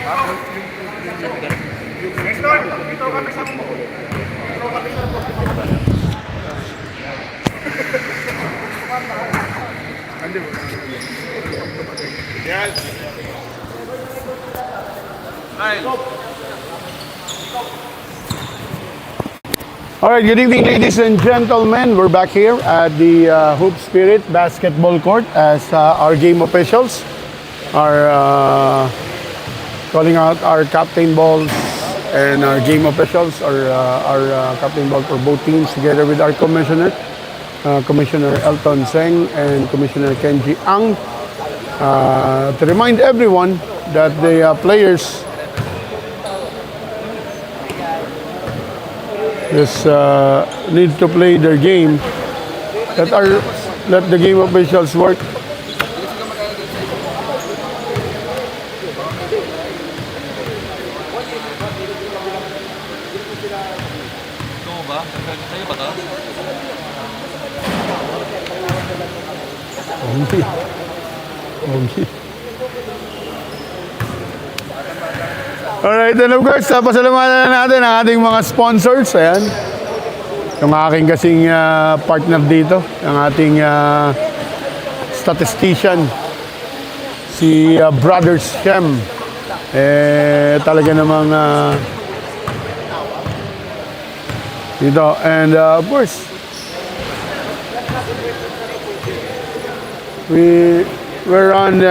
All right, good evening, ladies and gentlemen. We're back here at the Hoop Spirit Basketball Court as our game officials are calling out our captain balls and our game officials, or our captain ball for both teams, together with our commissioner, Commissioner Elton Seng and Commissioner Kenji Ang, to remind everyone that the players just need to play their game. Let the game officials work. Alright, and of course, pasalamatan na natin ang ating mga sponsors. Ayan. Yung aking kasing partner dito, ang ating statistician, si Brothers Shem. Talaga namang dito. And of course, we're on,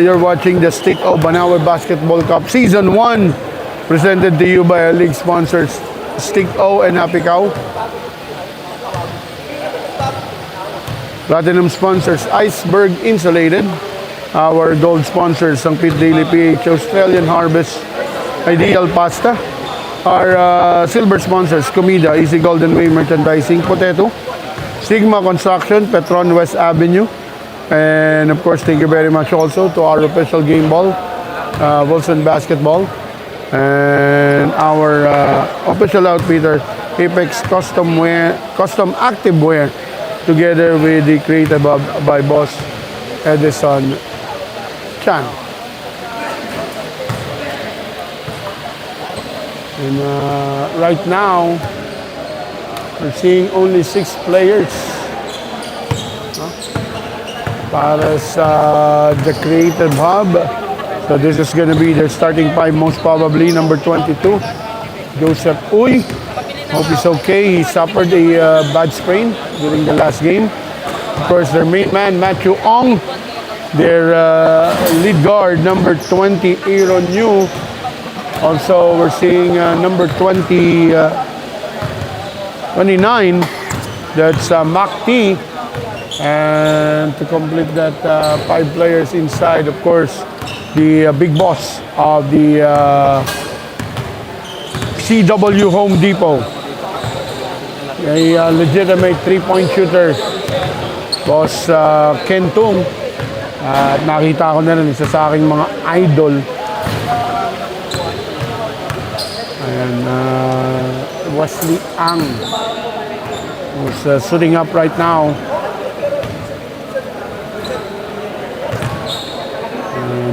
you're watching the State of Banawe Basketball Cup Season 1, presented to you by our league sponsors, State O and Happy Cow. Platinum sponsors, Iceberg Insulated. Our gold sponsors, Sangpit Daily PH, Australian Harvest, Ideal Pasta. Our silver sponsors, Comida, Easy Golden Way Merchandising, Potato, Sigma Construction, Petron West Avenue. And of course, thank you very much also to our official game ball, Wilson Basketball, and our official outfitter, Apex Custom Active Wear, together with the created by Boss Edison Chan. And right now, we're seeing only 6 players para sa the Creative Hub. So this is going to be their starting 5, most probably. Number 22, Joseph Uy. Hope he's okay. He suffered a bad sprain during the last game. Of course, their main man, Matthew Ong. Their lead guard, number 20, Aaron Yu. Also, we're seeing number 29, that's Mac T. And to complete that, 5 players inside, of course, the big boss of the CW Home Depot, a legitimate 3-point shooter, Boss Ken Tung. At nakita ko na rin isa sa aking mga idol. Ayan, Wesley Ang, who's suiting up right now.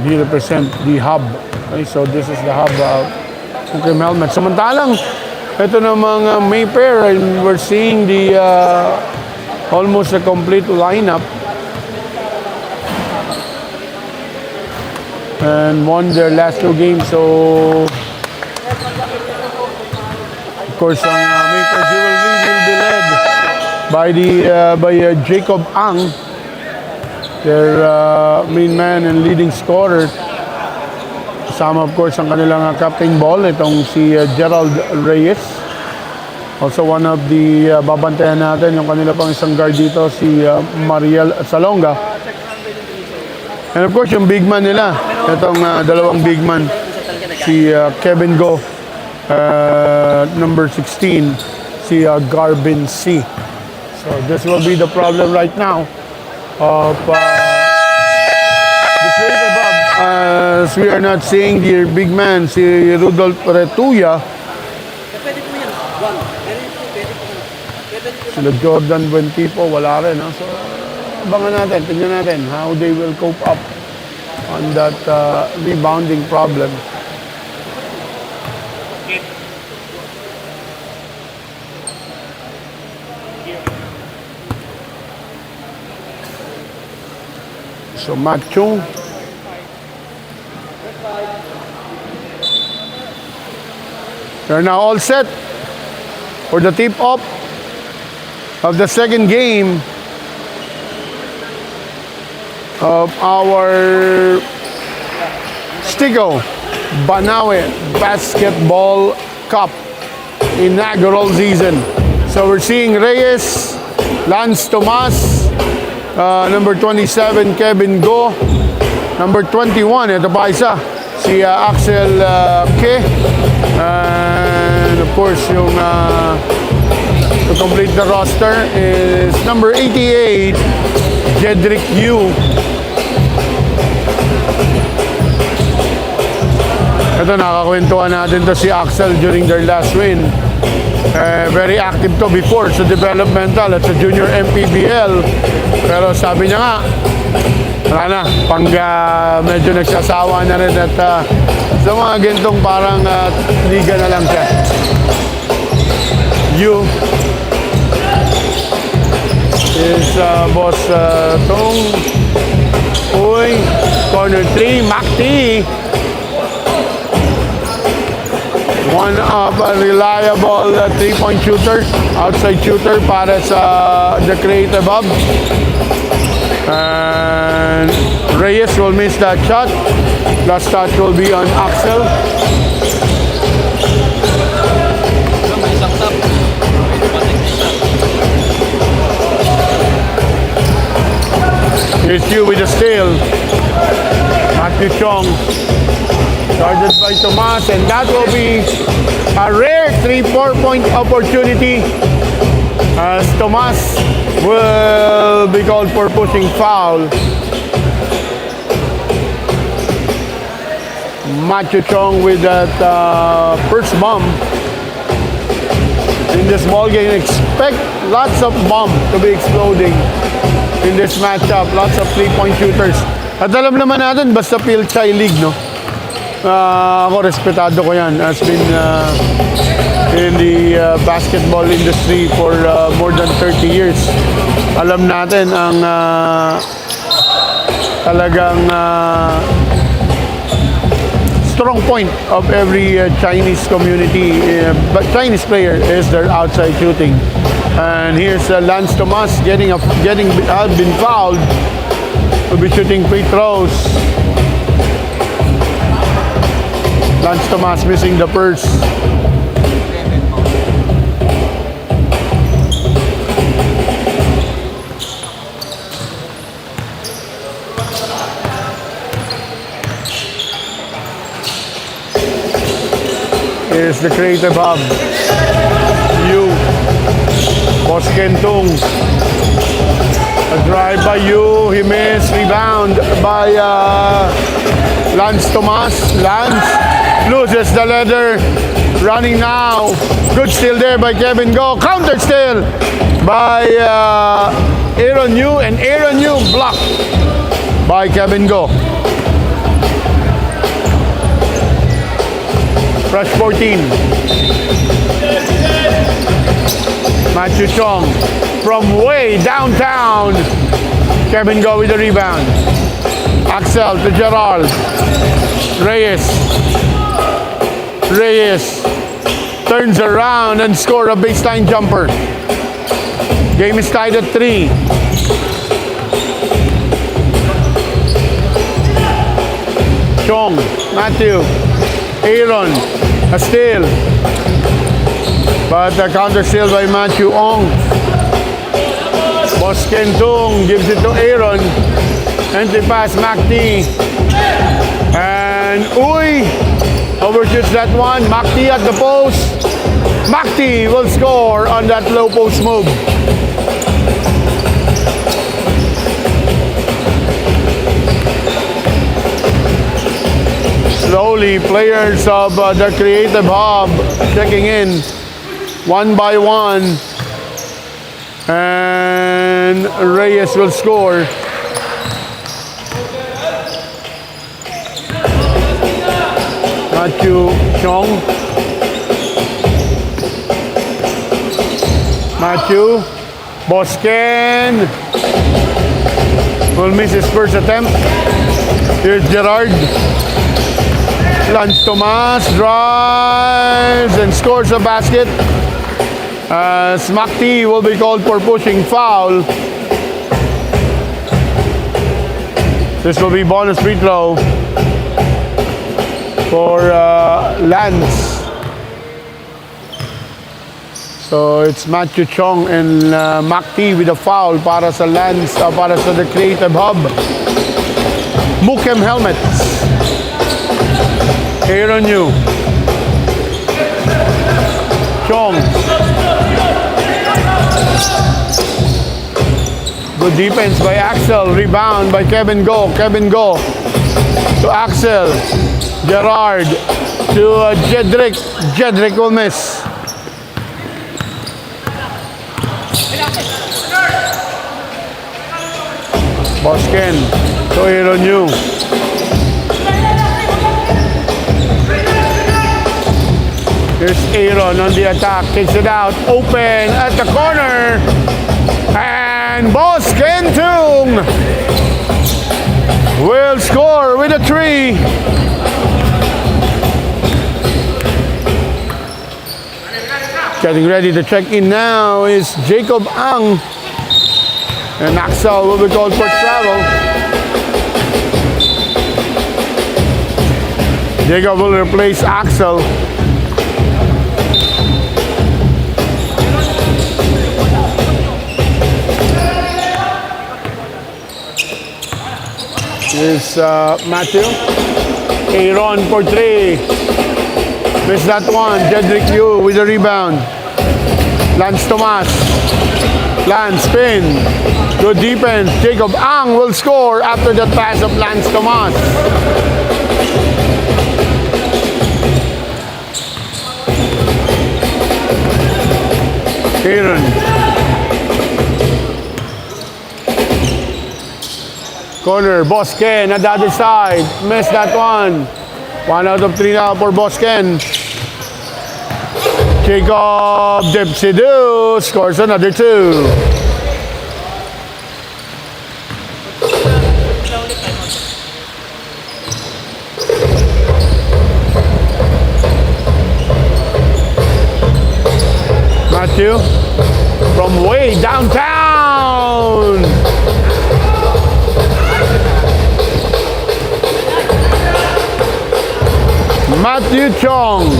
He represent the hub. Okay, so this is the hub MOOKEM helmet. Samantalang, ito namang MAYFAIR, and we're seeing the almost a complete lineup. And won their last 2 games. So, of course, ang MAYFAIR Jewelry will be led by Jacob Ang, their main man and leading scorer. Kasama, of course, ang kanilang captain ball, itong si Gerald Reyes. Also, one of the babantayan natin, yung kanila pang isang guard dito, si Mariel Salonga. And of course, yung big man nila, itong dalawang big man, si Kevin Go, number 16, si Garvin C. So this will be the problem right now of the trade above, as we are not seeing the big man, si Rudolph Retuya. Sila Jordan Buentipo, wala rin. So, abangan natin, tingnan natin how they will cope up on that rebounding problem. So Matthew. They're now all set for the tip-off of the second game of our Stigo Banawe Basketball Cup inaugural season. So we're seeing Reyes, Lance Tomas, number 27 Kevin Go, number 21 ito pa isa si Axel Ke, and of course yung to complete the roster is number 88 Jedrick Yu. Ito, nakakwentuhan natin to si Axel during their last win. Very active to before sa developmental at sa junior MPBL. Pero sabi niya nga, wala na, pang medyo nagsasawa na rin at sa mga gintong parang liga na lang siya. You is boss Tong Uy, corner 3, Makti. One of a reliable three-point shooter, outside shooter para sa the creative hub. And Reyes will miss that shot. Last touch will be on Axel. Here's you with the steal. Matthew Chong. Guarded by Tomas, and that will be a rare 3-4-point opportunity as Tomas will be called for pushing foul. Matthew Chong with that first bomb in this ball game. Expect lots of bomb to be exploding in this matchup. Lots of 3-point shooters. At alam naman natin, basta Pilchay League, no? Ako, respetado ko yan. Has been in the basketball industry for more than 30 years. Alam natin ang talagang strong point of every Chinese community, but Chinese player is their outside shooting. And here's Lance Tomas been fouled. Will be shooting free throws. Lance Tomas missing the first. Here's the creative hub. Yu. Boss Kentung. A drive by Yu. He missed. Rebound by Lance Tomas. Lance loses the leather. Running now. Good steal there by Kevin Go. Counter steal by Aaron Yu. And Aaron Yu blocked by Kevin Go. Rush 14. Matthew Chong from way downtown. Kevin Go with the rebound. Axel to Gerald. Reyes turns around and score a baseline jumper. Game is tied at 3. Chong, Matthew, Aaron, a steal. But a counter steal by Matthew Ong. Boss Kentung gives it to Aaron. Entry pass, Makti. And Uy overshoots that one. Makti at the post. Makti will score on that low post move. Slowly, players of the creative hub checking in one by one. And Reyes will score. Matthew Chong. Matthew. Bosken. will miss his first attempt. Here's Gerard. Lance Tomas drives and scores a basket. Smakti will be called for pushing foul. This will be bonus free throw for Lance. So it's Matthew Chong and Makti with a foul para sa Lance, para sa the Creative Hub. MOOKEM helmets. Aaron Yu. Chong. Good defense by Axel. Rebound by Kevin Go. Kevin Go to Axel. Gerard to Jedrick. Jedrick will miss. Bosken to Aaron Yu. Here's Aaron on the attack. Kicks it out. Open at the corner. And Bosken Tung will score with a 3. Getting ready to check in now is Jacob Ang. And Axel will be called for travel. Jacob will replace Axel. Here's Matthew. Aaron for 3. Missed that one. Jedrick Yu with a rebound. Lance Tomas. Lance spin. Good defense. Jacob Ang will score after the pass of Lance Tomas. Aaron. Corner. Bosken at the other side. Missed that one. 1 out of 3 now for Bosken. Jacob Depsidu scores another 2. Matthew from way downtown. Matthew Chong,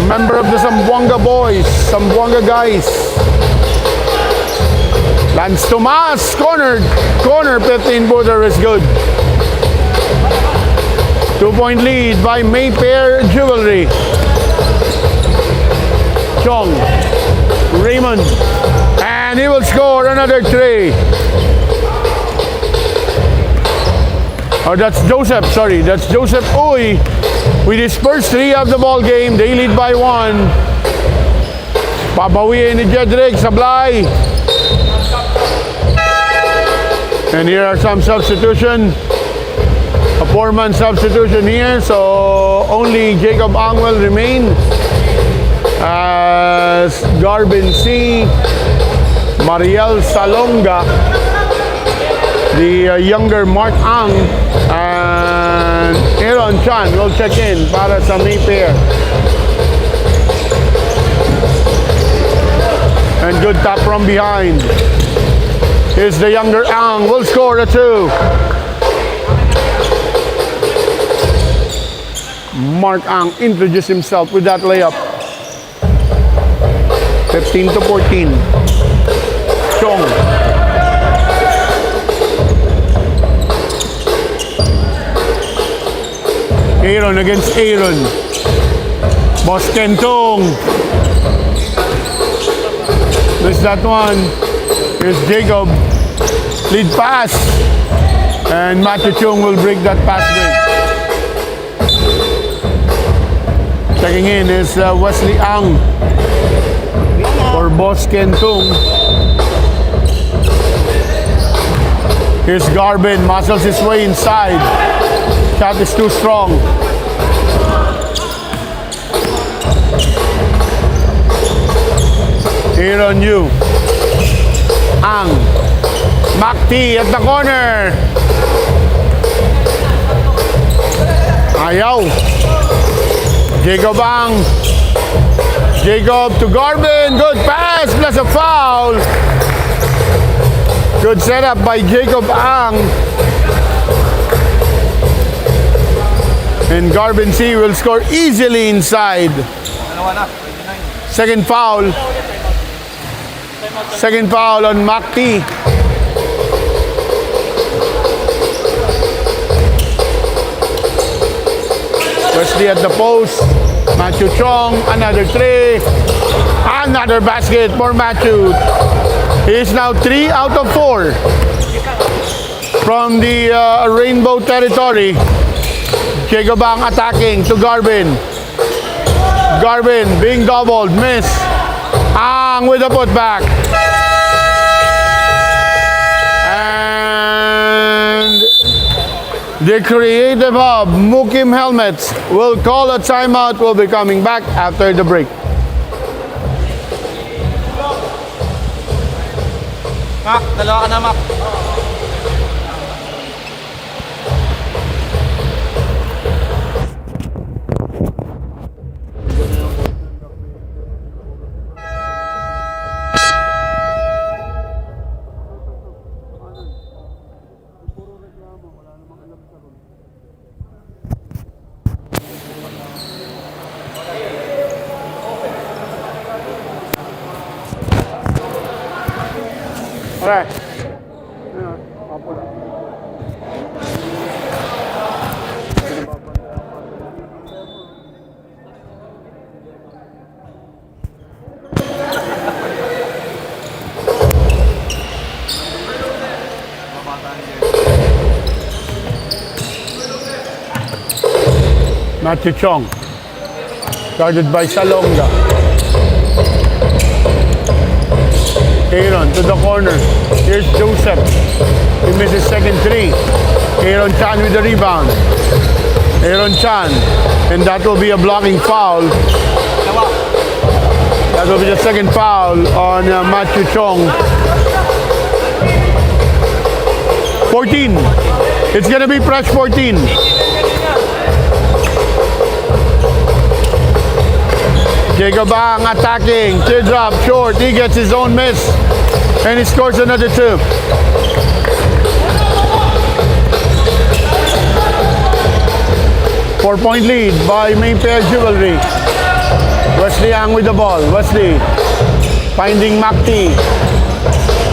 member of the Zamboanga boys, Zamboanga guys. Lance Tomas, corner 15-footer is good. 2-point lead by MAYFAIR Jewelry. Chong, Raymond, and he will score another 3. Oh, that's Joseph, sorry. That's Joseph Uy with his first 3 of the ball game. They lead by 1. Papawiin ni Jedrick, Sablay. And here are some substitution. A 4-man substitution here. So only Jacob Ang will remain. As Garbin C, Mariel Salonga, the younger Mark Ang, and Aaron Chan will check in para sa MAYFAIR. And good tap from behind. Here's the younger Ang, will score a 2. Mark Ang introduced himself with that layup. 15-14. Chong. Aaron against Aaron. Bosken Tung. Missed that one. Here's Jacob. Lead pass. And Matthew Chung will break that pass break. Checking in is Wesley Ang for Bosken Tung. Here's Garbin. Muscles his way inside. Shot is too strong. Aaron Yu. Ang. Makti at the corner. Ayaw. Jacob Ang. Jacob to Garvin. Good pass plus a foul. Good setup by Jacob Ang. And Garvin C will score easily inside. Second foul. Second foul on Makti. Wesley at the post. Matthew Chong, another three. Another basket for Matthew. He is now 3 out of 4 from the rainbow territory. Jacob Ang attacking to Garvin. Garvin being doubled, miss. Ang with a putback. And the creative hub, MOOKEM Helmets, will call a timeout. We'll be coming back after the break. Mak, dalawa ka na, Mak. Alright. Matthew Chong, guarded by Salonga. Aaron to the corner. Here's Joseph. He misses second three. Aaron Chan with the rebound. Aaron Chan. And that will be a blocking foul. That will be the second foul on Matthew Chong. 14. It's going to be Fresh 14. Jacob Ang attacking, teardrop short, he gets his own miss, and he scores another two. Four-point lead by MAYFAIR Jewelry. Wesley Ang with the ball. Wesley finding Makti.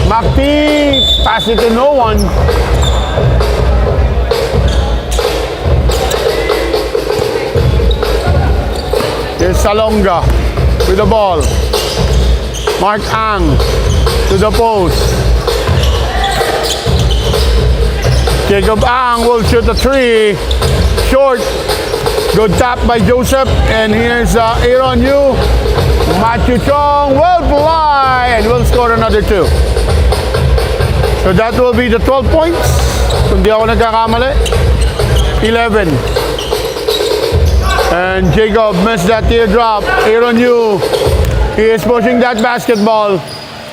Makti, pass it to no one. Here's Salonga with the ball. Mark Ang to the post. Jacob Ang will shoot a three. Short. Good tap by Joseph. And here's Aaron Yu. Matthew Chong will fly and will score another two. So that will be the 12 points. Kung di ako nagkakamali. 11. And Jacob missed that teardrop. Aaron Yu, he is pushing that basketball.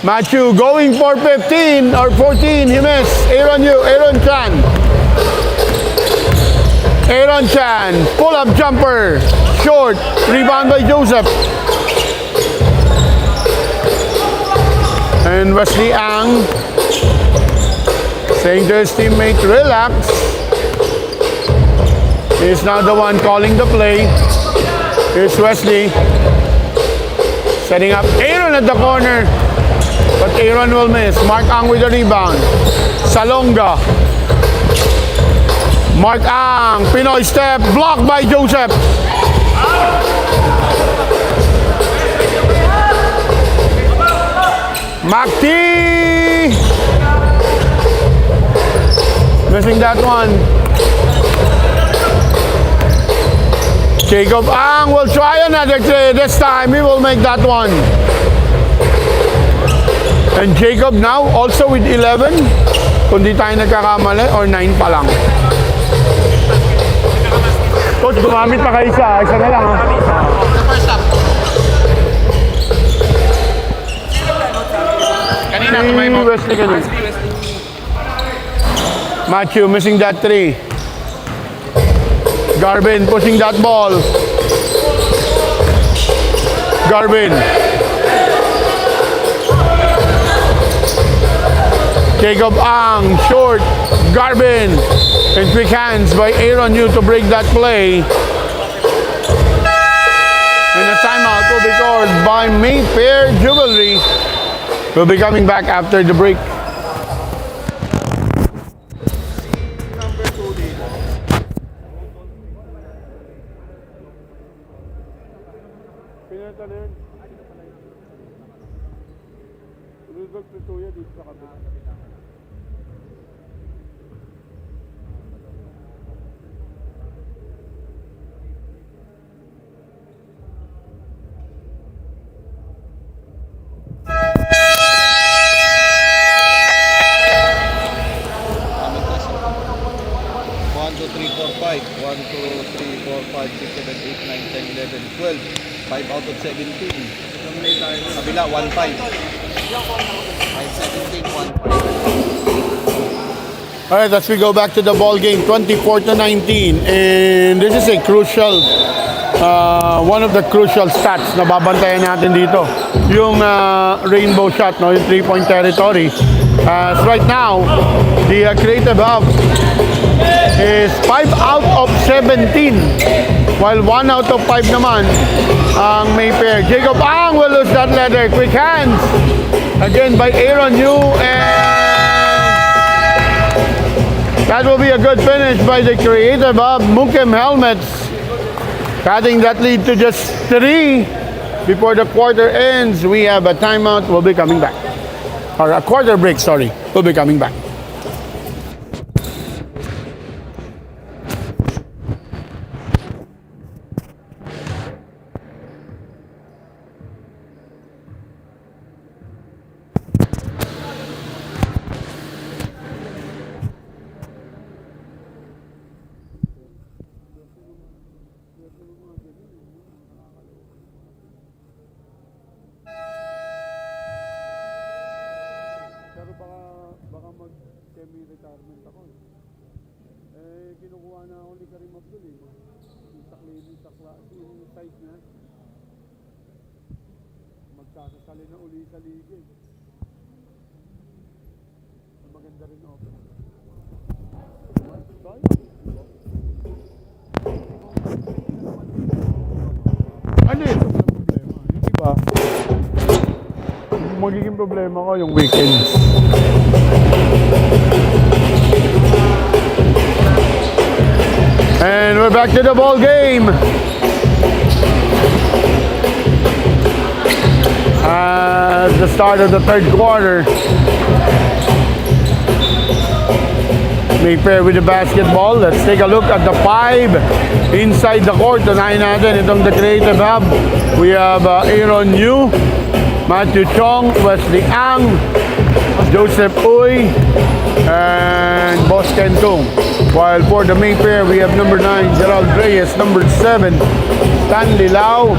Matthew going for 15 or 14, he missed. Aaron Yu, Aaron Chan. Aaron Chan, pull-up jumper, short, rebound by Joseph. And Wesley Ang saying to his teammate, relax. He's now the one calling the play. Here's Wesley. Setting up Aaron at the corner. But Aaron will miss. Mark Ang with the rebound. Salonga. Mark Ang. Pinoy step. Blocked by Joseph. Makti. Missing that one. Jacob Ang will try another three. This time he will make that one. And Jacob now also with 11. Kung di tayo nagkakamali or 9 pa lang. Coach, gumamit pa kayo isa. Isa na lang. First up. Kanina, Si Wesley kanina. Matthew missing that 3. Garvin pushing that ball. Garvin. Jacob Ang, short. Garvin. And quick hands by Aaron Yu to break that play. And a timeout will be called by MAYFAIR Jewelry. We'll be coming back after the break. Out of 17. Kabila, 1-5. 5-17, 1-5. All right, as we go back to the ball game, 24-19, and this is a crucial, one of the crucial stats na babantayan natin dito. Yung rainbow shot, no, yung 3-point territory. As right now, the Creative Hub is 5 out of 17, while 1 out of 5 naman ang MAYFAIR. Jacob Ang will lose that leather. Quick hands again by Aaron Yu, and that will be a good finish by the Creative Hub. MOOKEM helmets cutting that lead to just 3 before the quarter ends. We have a timeout. We'll be coming back. Or a quarter break, sorry. We'll be coming back. Baka mag-semi-retirement ako. Kinukuha na ako ni Karim Abdul eh. Yung site niya. Magkakasali na uli sa liga eh. Maganda rin ako. Ano yun? Problema. Hindi ba? Magiging problema ko yung weekends. And we're back to the ball game. At the start of the third quarter. MAYFAIR with the basketball. Let's take a look at the 5 inside the court. Tunahin natin itong the Creative Hub. We have Aaron Yu, Matthew Chong, Wesley Ang, Joseph Uy, and Boss Kentung. While for the MAYFAIR, we have number 9, Gerald Reyes, number 7, Stanley Lau,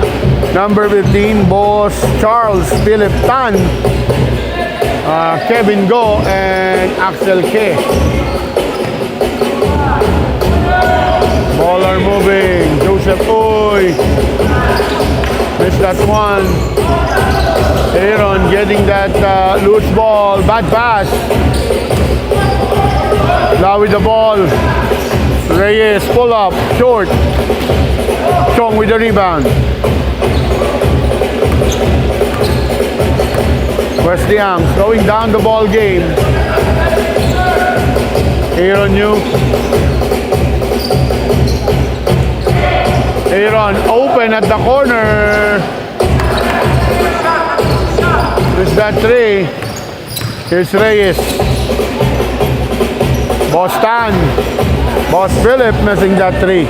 number 15, Boss Charles Philip Tan, Kevin Go, and Axel K. Ball are moving. Joseph Uy. Missed that one. Aaron getting that loose ball. Bad pass. Lau with the ball. Reyes pull up. Short. Chong with the rebound. Wesley Ang slowing down the ball game. Aaron Yu. Aaron open at the corner. There's that 3. Here's Reyes. Boss Tan. Boss Philip missing that 3.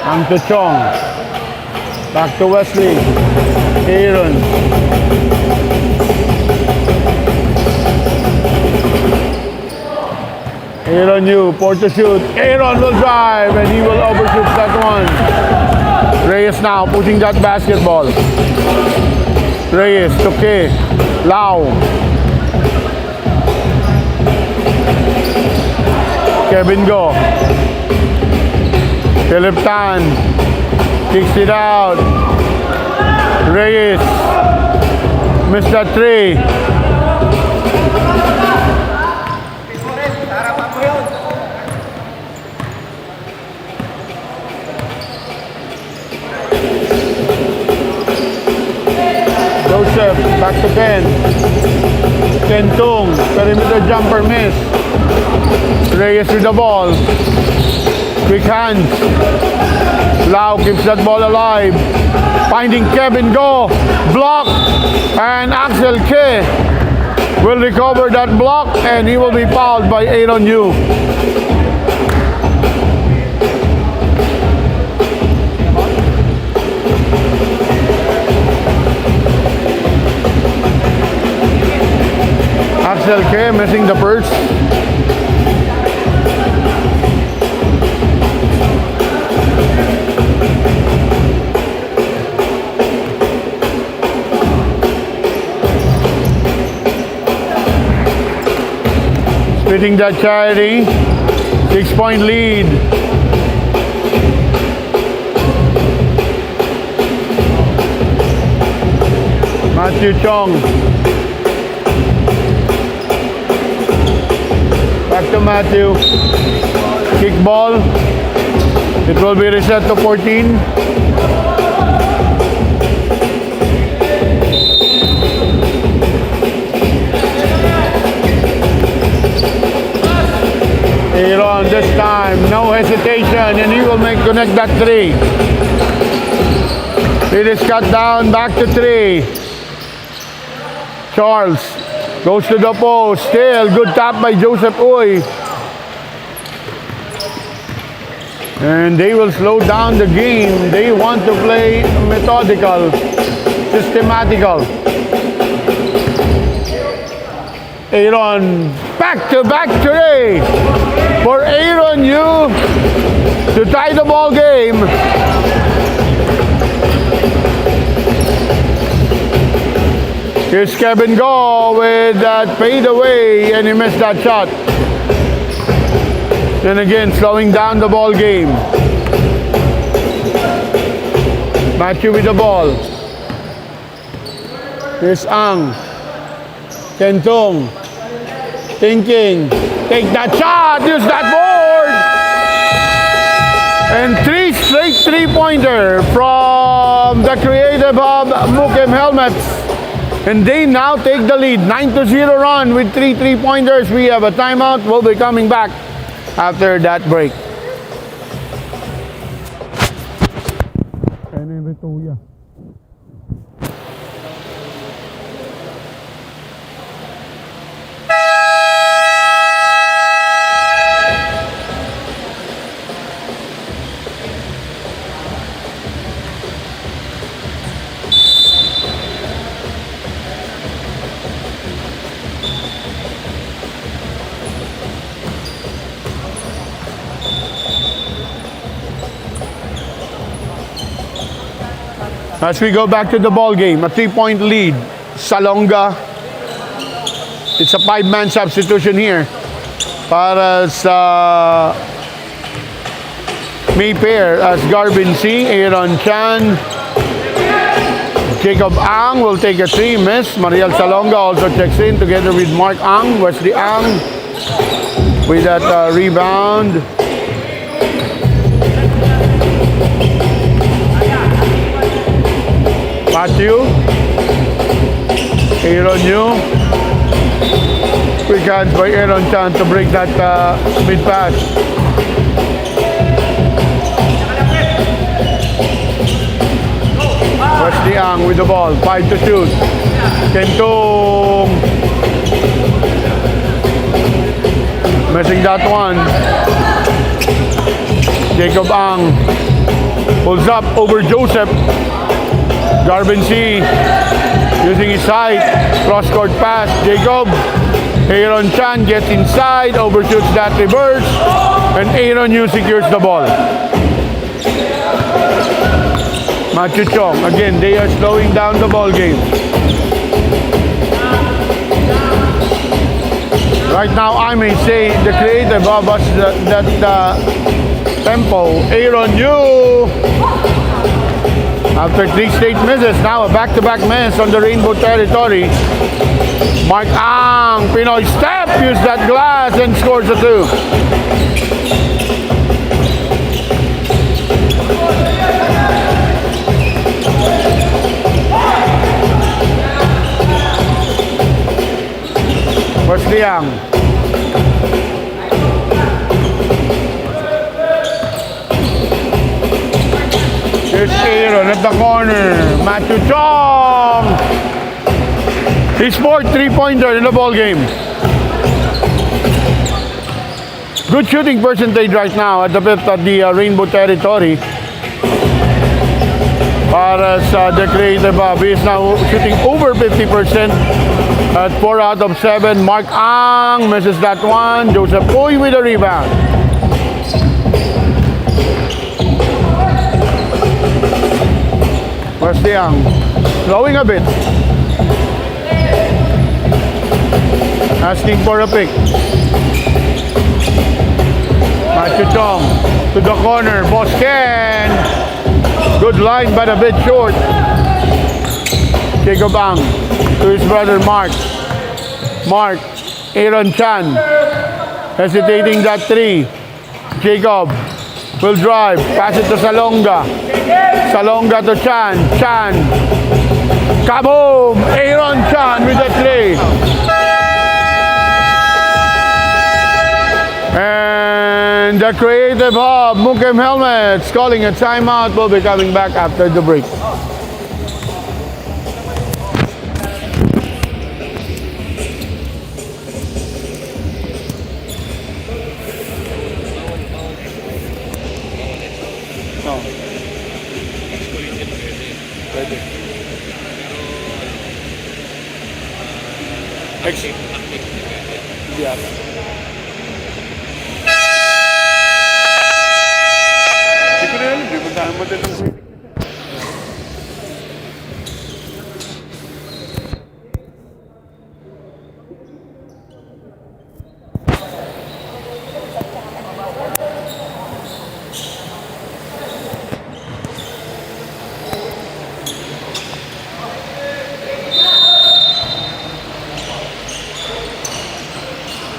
Ang to Chong. Back to Wesley. Aaron. Aaron Yu, for to shoot. Aaron will drive and he will overshoot that one. Reyes now pushing that basketball. Reyes to K. Lau. Kevin Go. Philip Tan. Kicks it out. Reyes. Missed that three. Joseph, back to Ken. Ken Tung, perimeter jumper miss. Reyes with the ball. Quick hands. Lau keeps that ball alive. Finding Kevin Go. Block. And Axel K will recover that block and he will be fouled by Aaron Yu. Axel K missing the first. Splitting that charity. 6-point lead. Matthew Chong. Back to Matthew. Kick ball. It will be reset to 14. Aaron this time, no hesitation, and he will connect that three. It is cut down, back to three. Charles goes to the post, still good tap by Joseph Uy. And they will slow down the game. They want to play methodical, systematical. Aaron, back-to-back today for Aaron Yu to tie the ball game. Here's Kevin Go with that fade away and he missed that shot. Then again, slowing down the ball game. Matthew with the ball. Here's Ang. Kentong. Thinking. Take that shot. Use that board. And three straight three-pointer from the Creative Hub MOOKEM helmets. And they now take the lead. 9-0 run with three three-pointers. We have a timeout. We'll be coming back after that break. As we go back to the ball game, a 3-point lead. Salonga. It's a 5-man substitution here para sa MAYFAIR as Garvin C, Aaron Chan, Jacob Ang will take a 3, miss. Mariel Salonga also checks in together with Mark Ang, Wesley Ang with that rebound. Matthew, Aaron Yu, quick hands by Aaron Chan to break that mid-pass. Wesley Ang with the ball, 5 to shoot. Kentong, missing that one. Jacob Ang pulls up over Joseph. Garvin C using his height, cross-court pass, Jacob. Aaron Chan gets inside, overshoots that reverse, and Aaron Yu secures the ball. Matthew Chong, again, they are slowing down the ball game. Right now, I may say the creative of us that tempo. Aaron Yu. After 3 straight misses, now a back-to-back miss on the rainbow territory. Mark Ang, Pinoy step, use that glass and scores a 2. Wesley Ang. Here's Aaron at the corner. Matthew Chong. He scored 3-pointer in the ball game. Good shooting percentage right now at the fifth of the rainbow territory. Para sa the creative he is now shooting over 50% at 4 out of 7. Mark Ang misses that one. Joseph Uy with a rebound. Wesley Ang slowing a bit. Asking for a pick. Matthew Chong to the corner. Bosken. Good line but a bit short. Jacob Ang to his brother Mark. Mark. Aaron Chan. Hesitating that 3. Jacob will drive. Pass it to Salonga. Salonga to Chan. Chan. Kaboom! Aaron Chan with the 3. And the creative hub, MOOKEM Helmets, calling a timeout. We'll be coming back after the break.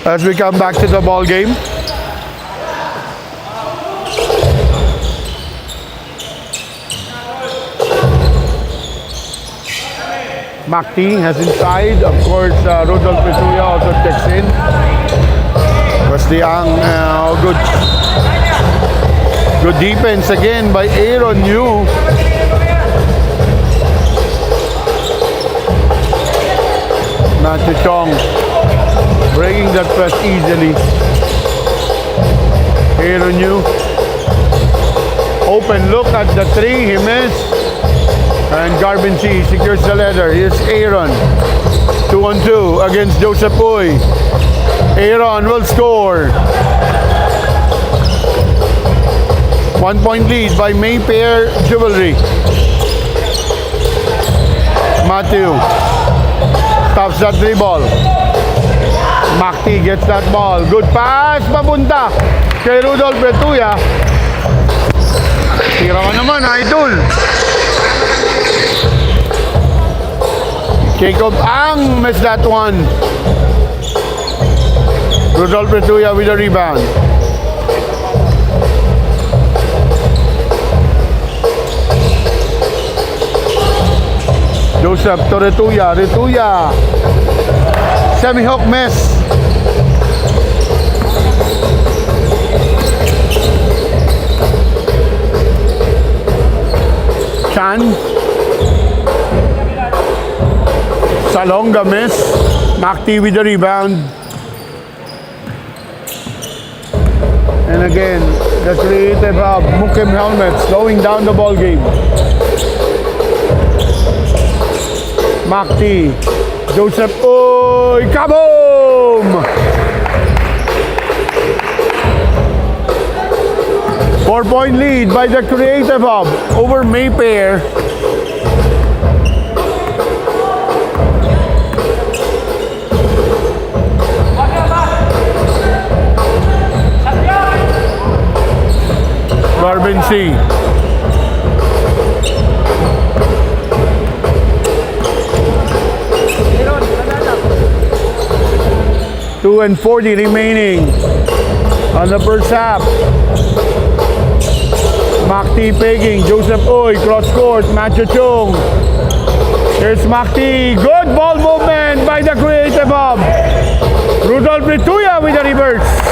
As we come back to the ball game. Makti has inside. Of course, Rodolph Petuya also checks in. Wesley Ang, good defense again by Aaron Yu. Matthew Chong breaking that press easily. Aaron Yu. Open look at the 3, he missed. And Garvin C secures the leather. Here's Aaron. 2-on-2 against Joseph Uy. Aaron will score. 1-point lead by MAYFAIR Jewelry. Matthew stops that dribble. Makti gets that ball. Good pass. Papunta kay Rodolph Petuya. Tira ka naman, idol. Jacob Ang missed that one. Rodolph Petuya with a rebound. Joseph to Retuya. Retuya. Semi-hook miss. Chan. Salonga miss. Makti with the rebound. And again, the creative hub, MOOKEM Helmets, slowing down the ball game. Makti. Joseph Uy. Kaboom! 4-point lead by the creative hub over MAYFAIR. Quincy. Two and 40 remaining on the first half. Makti pegging, Joseph Uy, cross court, Matthew Chung. Here's Makti, good ball movement by the creative hub. Rudolph Rituya with the reverse.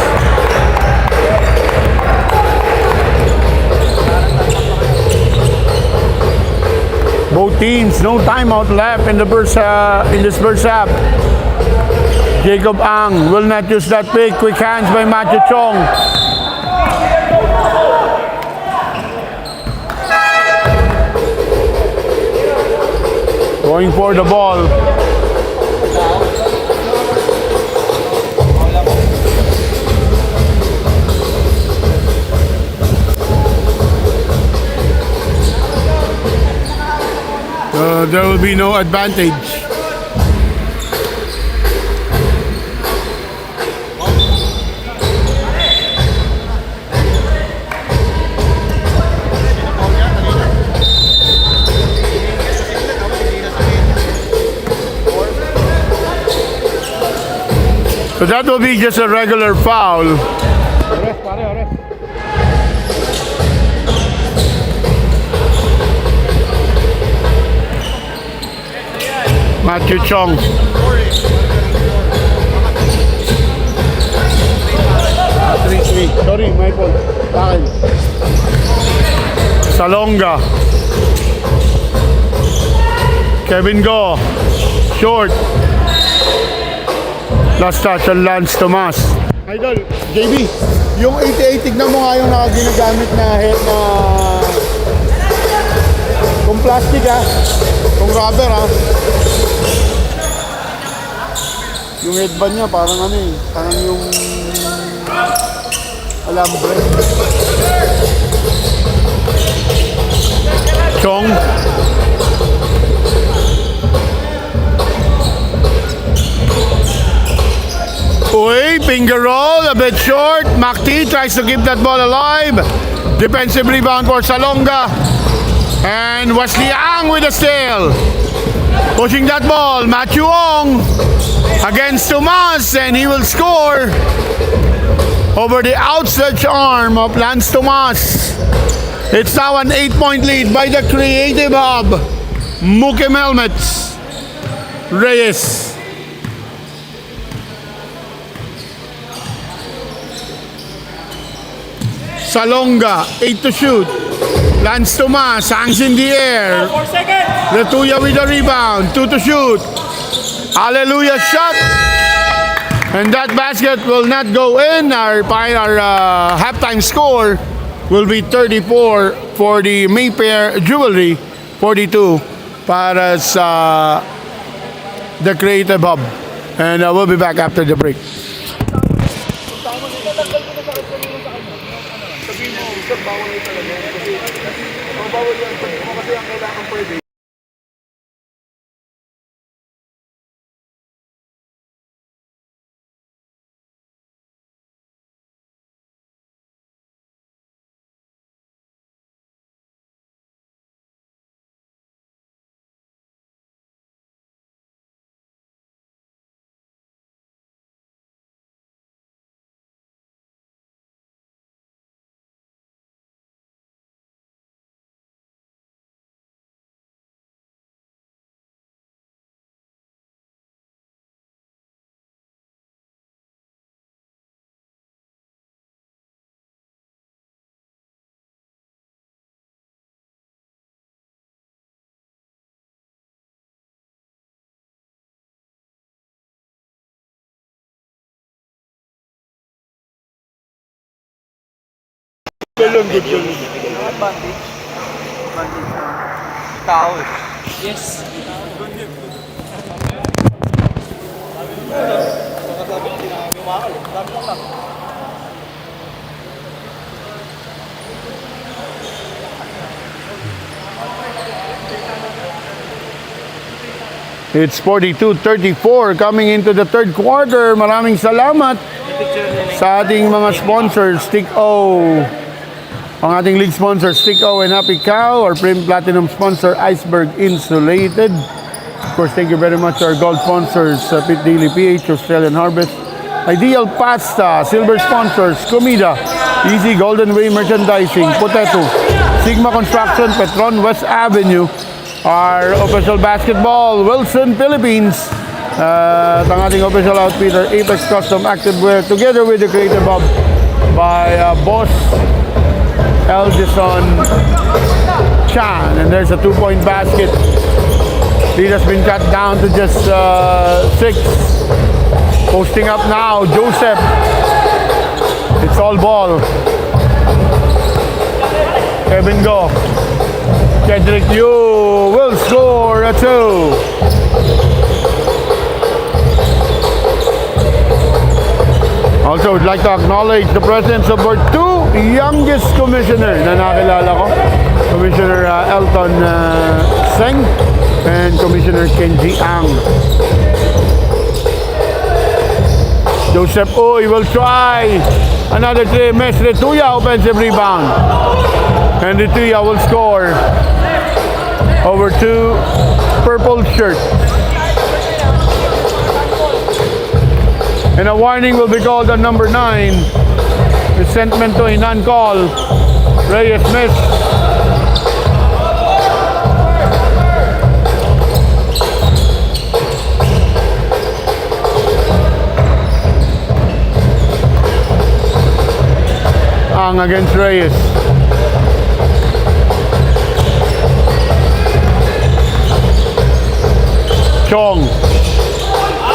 Both teams, no timeout left in the in this first half. Jacob Ang will not use that pick. Quick hands by Matthew Chong. Going for the ball. There will be no advantage. So that will be just a regular foul. Matthew Chong. Sorry, my fault. Salonga. Kevin Go. Short. Last touch on Lance Tomas. Idol, JB, yung 88, tignan mo nga yung ginagamit na head na kung plastic kung rubber yung headband niya parang parang yung alambre. Chong. Uy, finger roll, a bit short. Makti tries to keep that ball alive. Defensive rebound for Salonga. And Wesley Ang with a steal. Pushing that ball, Matthew Ong against Tomas, and he will score over the outstretched arm of Lance Tomas. It's now an 8-point lead by the creative hub. MOOKEM helmets. Reyes. Salonga, 8 to shoot. Lance Tomas, hangs in the air. 4 seconds. Retuya with the rebound, 2 to shoot. Hallelujah shot. And that basket will not go in. Our halftime score will be 34 for the MAYFAIR Jewelry, 42 para sa the Creative Hub. And we'll be back after the break. Bawal ito talaga kasi bawal yan kasi ang kailangan pwede. Advantage. Tao Yes. It's 42-34 coming into the third quarter. Maraming salamat sa ating mga sponsors. Stick O, Ang ating league sponsor, Sticko and Happy Cow. Our platinum sponsor, Iceberg Insulated. Of course, thank you very much to our gold sponsors, Pit Daily PH, Australian Harvest, Ideal Pasta, silver sponsors, Comida, Easy Golden Way Merchandising, Potato, Sigma Construction, Petron West Avenue, our official basketball, Wilson, Philippines, at ang ating official outfitter, Apex Custom Activewear, together with the Creative Hub by Boss Eldison Chan. And there's a 2-point basket. Lead has been cut down to just 6. Posting up now, Joseph. It's all ball. Kevin Go. Cedric Yu will score a 2. Also, would like to acknowledge the presence of our 2 youngest commissioner na nakilala ko. Commissioner Elton Seng and Commissioner Kenji Ang. Joseph Uy will try another 3. Mes Retuya, offensive rebound. And Retuya will score over 2 purple shirts. And a warning will be called on number 9. Resentment to a non-call. Reyes missed. Ang against Reyes. Chong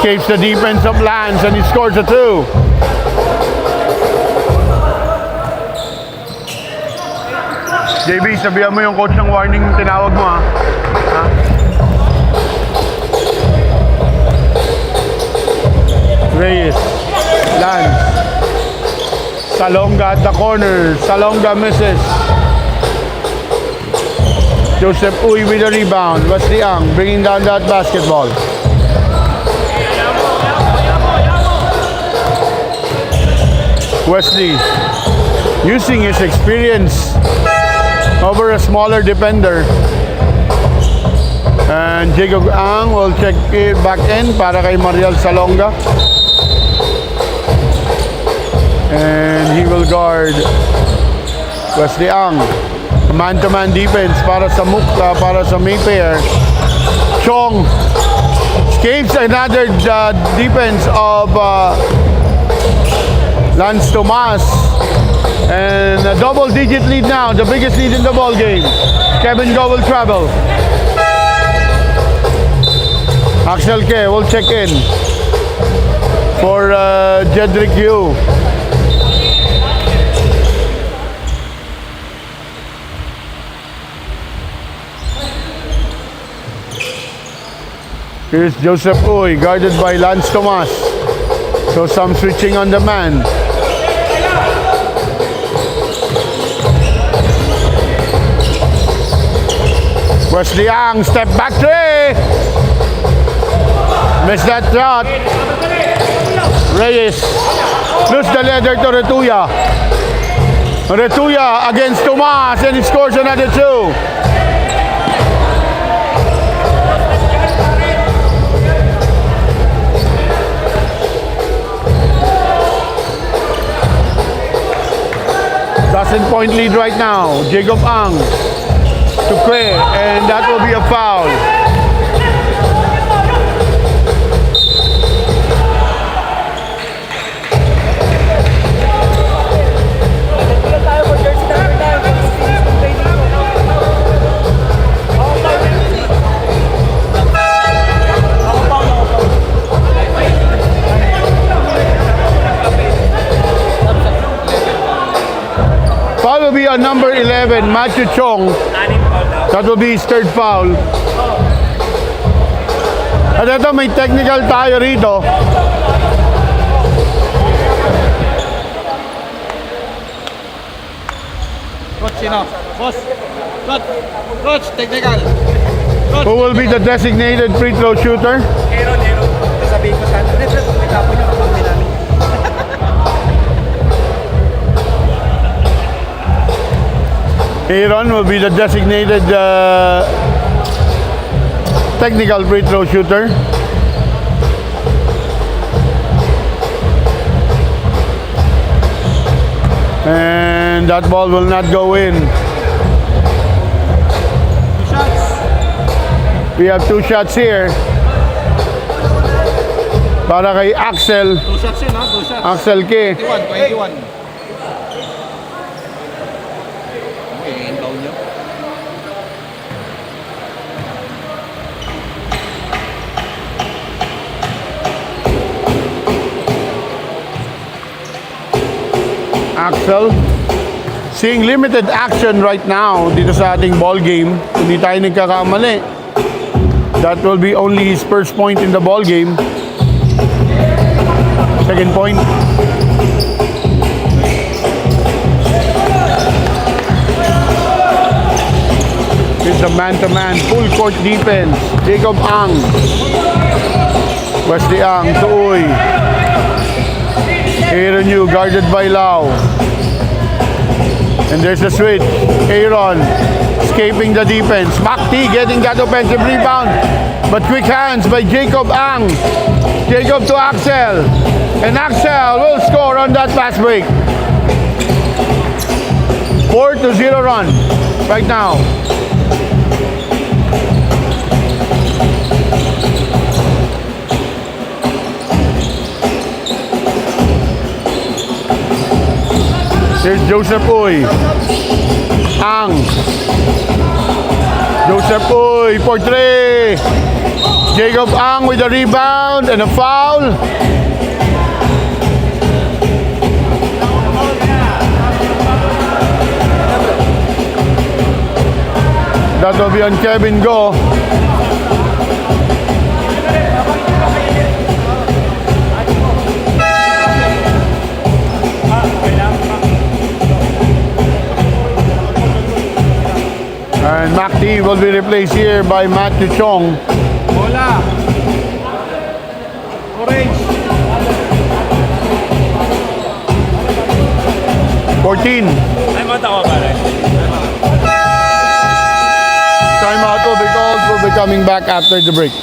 escapes the defense of Lance and he scores a 2. JB, sabihan mo yung coach ng warning tinawag mo ha. Reyes, Lance, Salonga at the corner. Salonga misses. Joseph Uy with a rebound. Wesley Ang bringing down that basketball. Wesley using his experience over a smaller defender. And Jacob Ang will check it back in para kay Mariel Salonga. And he will guard Wesley Ang. Man-to-man defense para sa para sa MAYFAIR. Chong escapes another defense of Lance Tomas. And a double-digit lead now, the biggest lead in the ball game. Kevin Go will travel. Axel K will check in for Cedric Yu. Here's Joseph Uy, guarded by Lance Tomas. So some switching on the man. Wesley Ang, step back 3. Missed that shot. Reyes lose the leather to Retuya. Retuya against Tomas and he scores another 2. Dozen-point lead right now. Jacob Ang to Kwe, and that will be a foul. Foul will be on number 11, Matthew Chong. That will be his 3rd foul. At ito, may technical tayo rito. Coach, sino? Boss. Coach, technical. Coach. Who will be the designated free throw shooter? Aaron. Sabihin ko sana. May tapo niyo kapag namin. Aaron will be the designated technical free throw shooter. And that ball will not go in. 2 shots. We have 2 shots here. Para kay Axel. 2 shots yun, ha? 2 shots. Axel K. 21. Okay, inbound nyo. Axel. Seeing limited action right now dito sa ating ball game. Hindi tayo nagkakamali. That will be only his first point in the ball game. Second point. It's a man-to-man full court defense. Jacob Ang. Wesley Ang to Uy. Aaron Yu guarded by Lau. And there's the switch. Aaron escaping the defense. Makti getting that offensive rebound. But quick hands by Jacob Ang. Jacob to Axel. And Axel will score on that fast break. 4-0 run right now. Here's Joseph Uy. Ang. Joseph Uy for 3. Jacob Ang with a rebound and a foul. That will be on Kevin Go. And Makti will be replaced here by Matthew Chong. Bola. Orange. 14. Ay, mata ko pare. Timeout will be called. We'll be coming back after the break.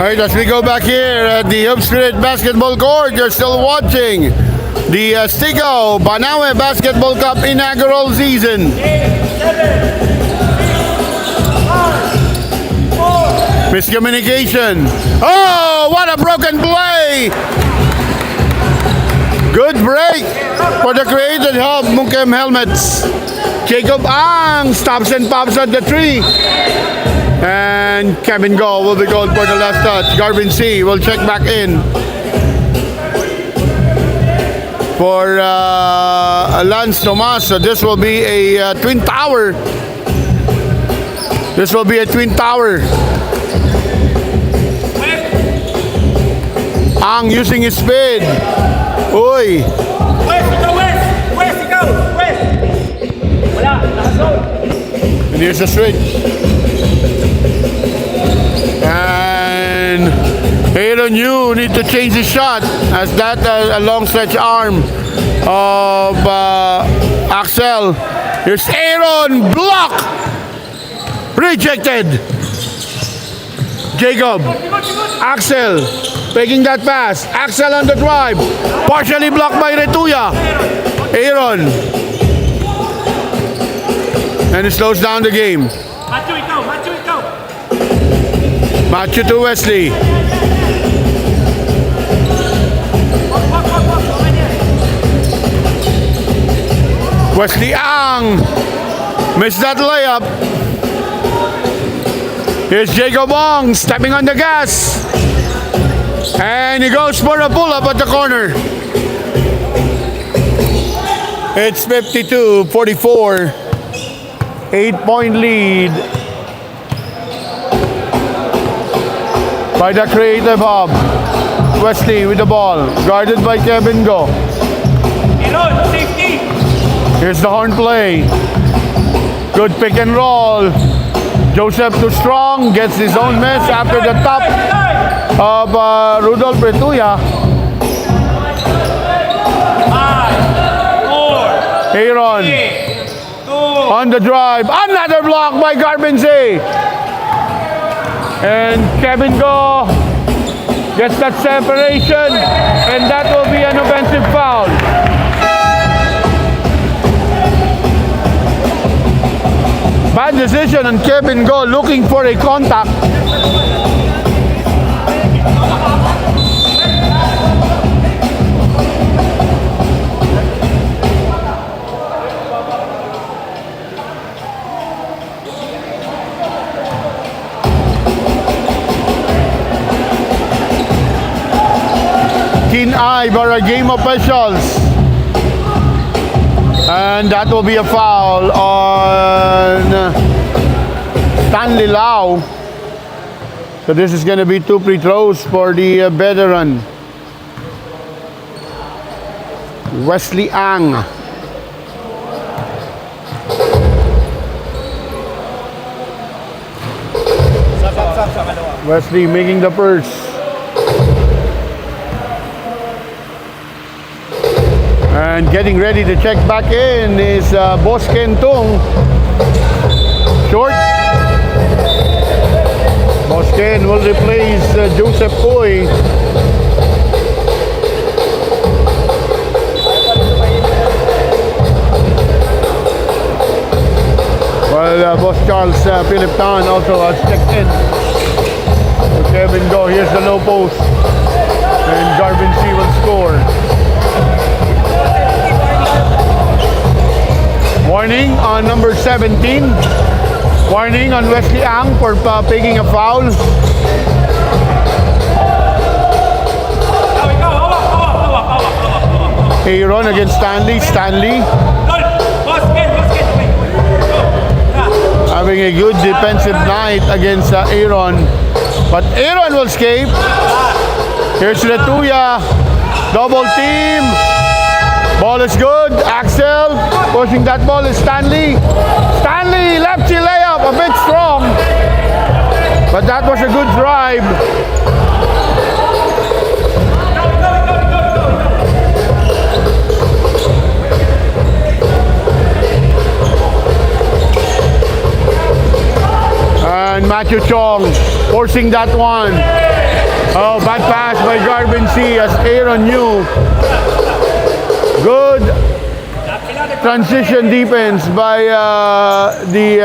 All right, as we go back here at the Hub Spirit Basketball Court, you're still watching the Stigo Banawe Basketball Cup inaugural season. Miscommunication. Oh, what a broken play! Good break for the created Hub MOOKEM helmets. Jacob Ang stops and pops at the 3. And Kevin Go will be called for the last touch. Garvin C will check back in for Lance Tomas. So this will be a twin tower. This will be a twin tower. Ang using his speed. Uy. West, ikaw! West! Wala, nakasol! And here's the switch. And Aaron Yu need to change his shot as that a long stretch arm of Axel. Here's Aaron, block! Rejected. Jacob. Axel. Taking that pass. Axel on the drive. Partially blocked by Retuya. Aaron. And it slows down the game. Matthew, ikaw. Matthew, ikaw. Matthew to Wesley. Wesley Ang. Missed that layup. Here's Jacob Ong stepping on the gas. And he goes for a pull-up at the corner. It's 52-44. 8-point lead by the Creative Hub. Wesley with the ball, guarded by Kevin Go. Aaron, safety. Here's the horn play. Good pick and roll. Joseph too strong, gets his own miss after the top of Rudolph Retuya. 5, 4, Aaron 3, 2. on the drive. Another block by Garbinze. And Kevin Go gets that separation, and that will be an offensive foul. Bad decision on Kevin Go, looking for a contact. Keen eye by our game officials. And that will be a foul on Stanley Lau. So this is going to be 2 free throws for the veteran. Wesley Ang. Wesley making the first. And getting ready to check back in is Boss Kentong. Short. Boss Ken will replace Joseph Uy. Well, Boss Charles Philip Tan also has checked in. So Kevin Go, here's the low post. And Garvin C will score. Warning on number 17. Warning on Wesley Ang for taking a foul. Aaron against Stanley. Stanley having a good defensive night against Aaron. But Aaron will escape. Here's Retuya. Double team. Ball is good. Axel pushing that ball is Stanley. Stanley lefty layup, a bit strong, but that was a good drive. And Matthew Chong forcing that one. Oh, bad pass by Garvin C as Aaron knew. Good transition defense by the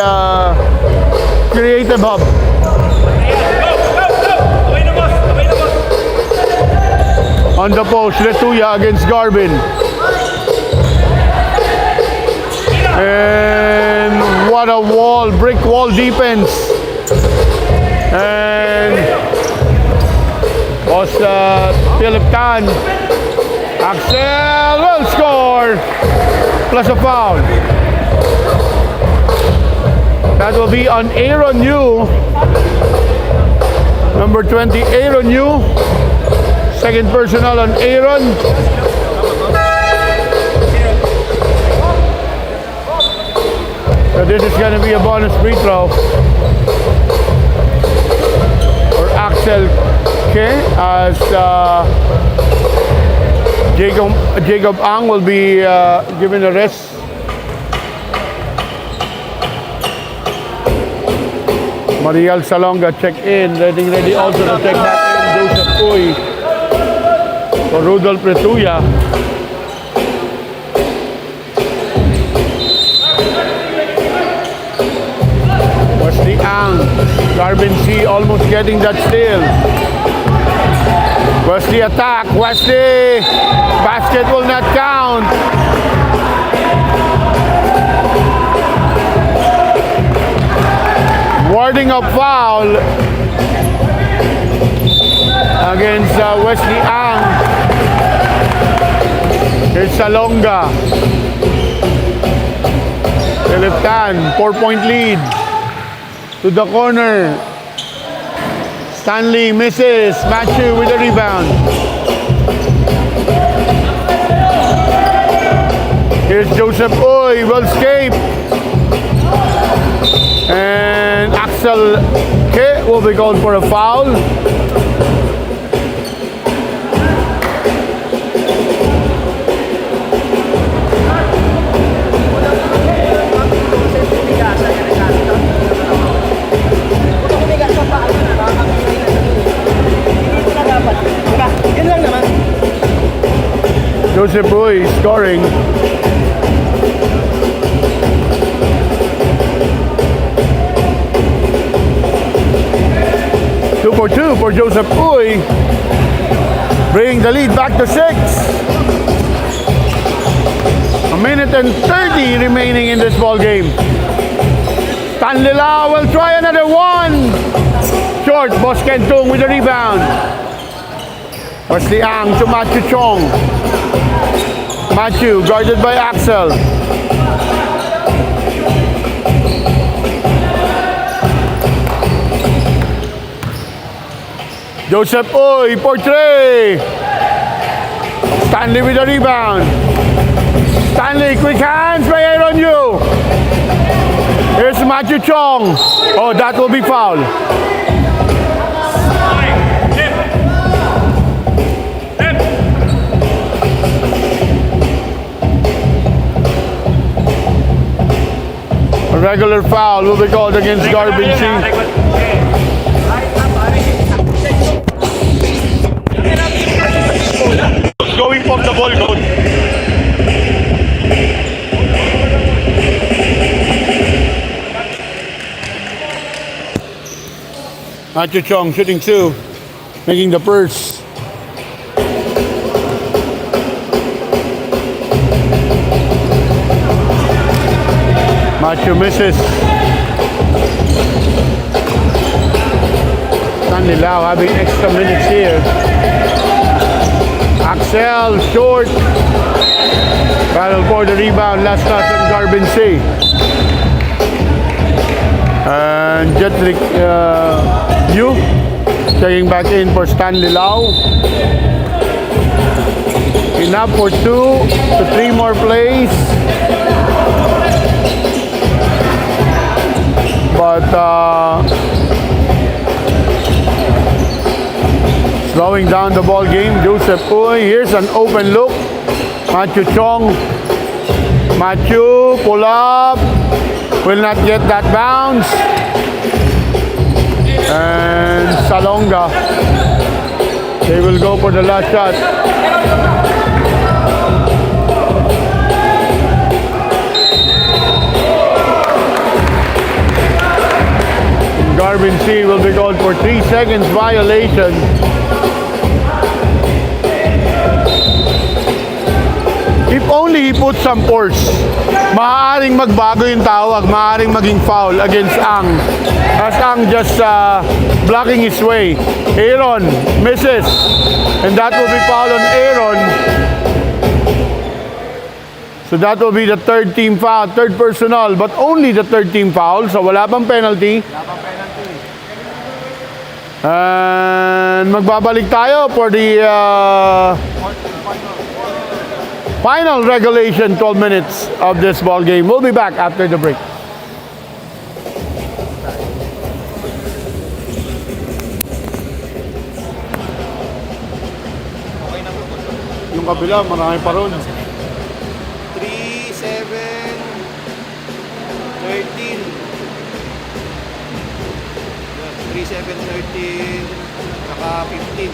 Creative Hub. On the post, Retuya against Garvin. And what a wall, brick wall defense. And was Philip Tan. Axel will score, plus a foul. That will be on Aaron Yu. Number 20, Aaron Yu. Second personal on Aaron. So this is going to be a bonus free throw for Axel K as Jacob Ang will be given a rest. Mariel Salonga check in. Ready also to check back in. Joseph Uy. For Rudolph Pretuya. Wesley Ang. Garvin C almost getting that steal. Wesley attack. Wesley. Basket will not count. Warding of foul against Wesley Ang. Here's Salonga. Philip Tan, 4-point lead. To the corner. Stanley misses. Matthew with the rebound. Here's Joseph Uy. Will escape. And Axel K will be called for a foul. Joseph Uy scoring. Two for two for Joseph Uy. Bringing the lead back to 6. A minute and 30 remaining in this ball game. Stanley Lau will try another one. Short, Bosken Tung with the rebound. Wesley Ang to Matthew Chong. Matthew guarded by Axel. Joseph Uy for 3. Stanley with the rebound. Stanley, quick hands by Aaron Yu. Here's Matthew Chong. Oh, that will be foul. A regular foul will be called against Garvin C. Going from the ball code. Matthew Chong shooting 2, making the first. Matthew misses. Stanley Lau having extra minutes here. Axel short. Battle for the rebound. Last shot from Garvin C. And Jetrick Yu checking back in for Stanley Lau. Enough for 2 to 3 more plays. But slowing down the ball game. Joseph Uy. Here's an open look. Matthew Chong. Matthew pull up. Will not get that bounce. And Salonga. They will go for the last shot. Garvin C will be called for 3 seconds violation. If only he put some force, maaaring magbago yung tawag, maaaring maging foul against Ang. As Ang just blocking his way. Aaron misses. And that will be foul on Aaron. So that will be the third team foul, third personal, but only the third team foul. So wala pang penalty. And magbabalik tayo for the final regulation 12 minutes of this ball game. We'll be back after the break. Yung kabila, marami pa ron. 3, 7, 13. 3-7-13, naka 15.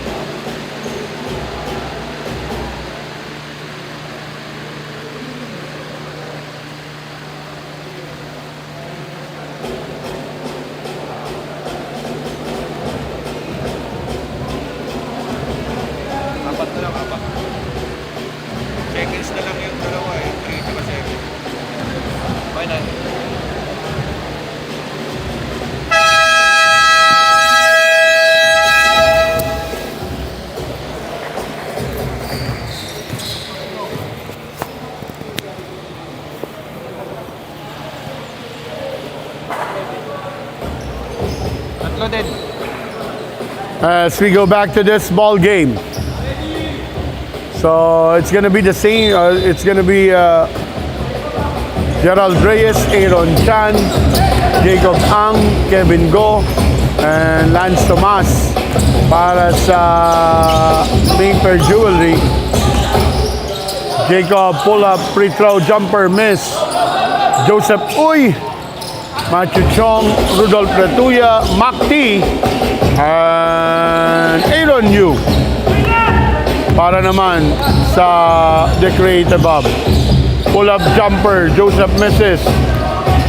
Apat na lang, apat. Seconds na lang yung dalawa eh. 3 tsaka 7. Bye na. Tatlo din. As we go back to this ball game. So it's going to be the same. It's going to be Gerald Reyes, Aaron Chan, Jacob Ang, Kevin Go, and Lance Tomas para sa MAYFAIR Jewelry. Jacob pull-up, free throw, jumper, miss. Joseph Uy, Matthew Chong, Rudolph Retuya, Makti, and Aaron Yu. Para naman sa The Creative Hub. Pull-up jumper, Joseph misses.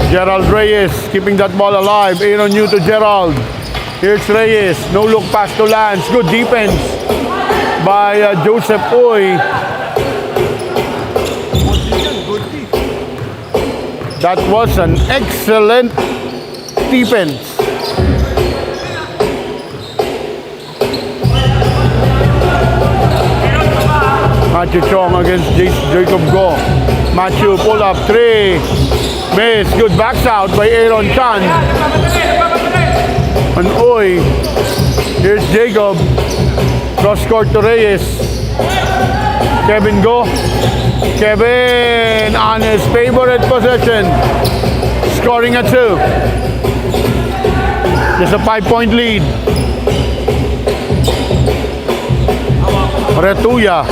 Gerald Reyes keeping that ball alive. Aaron Yu to Gerald. Here's Reyes. No look pass to Lance. Good defense by Joseph Uy. That was an excellent defense. Matthew Chong against Jacob Go. Matthew pull up 3. Miss. Good backs out by Aaron Chan. And Uy. Here's Jacob. Cross court to Reyes. Kevin Go. Kevin on his favorite possession. Scoring a 2. Just a 5-point lead. Retuya.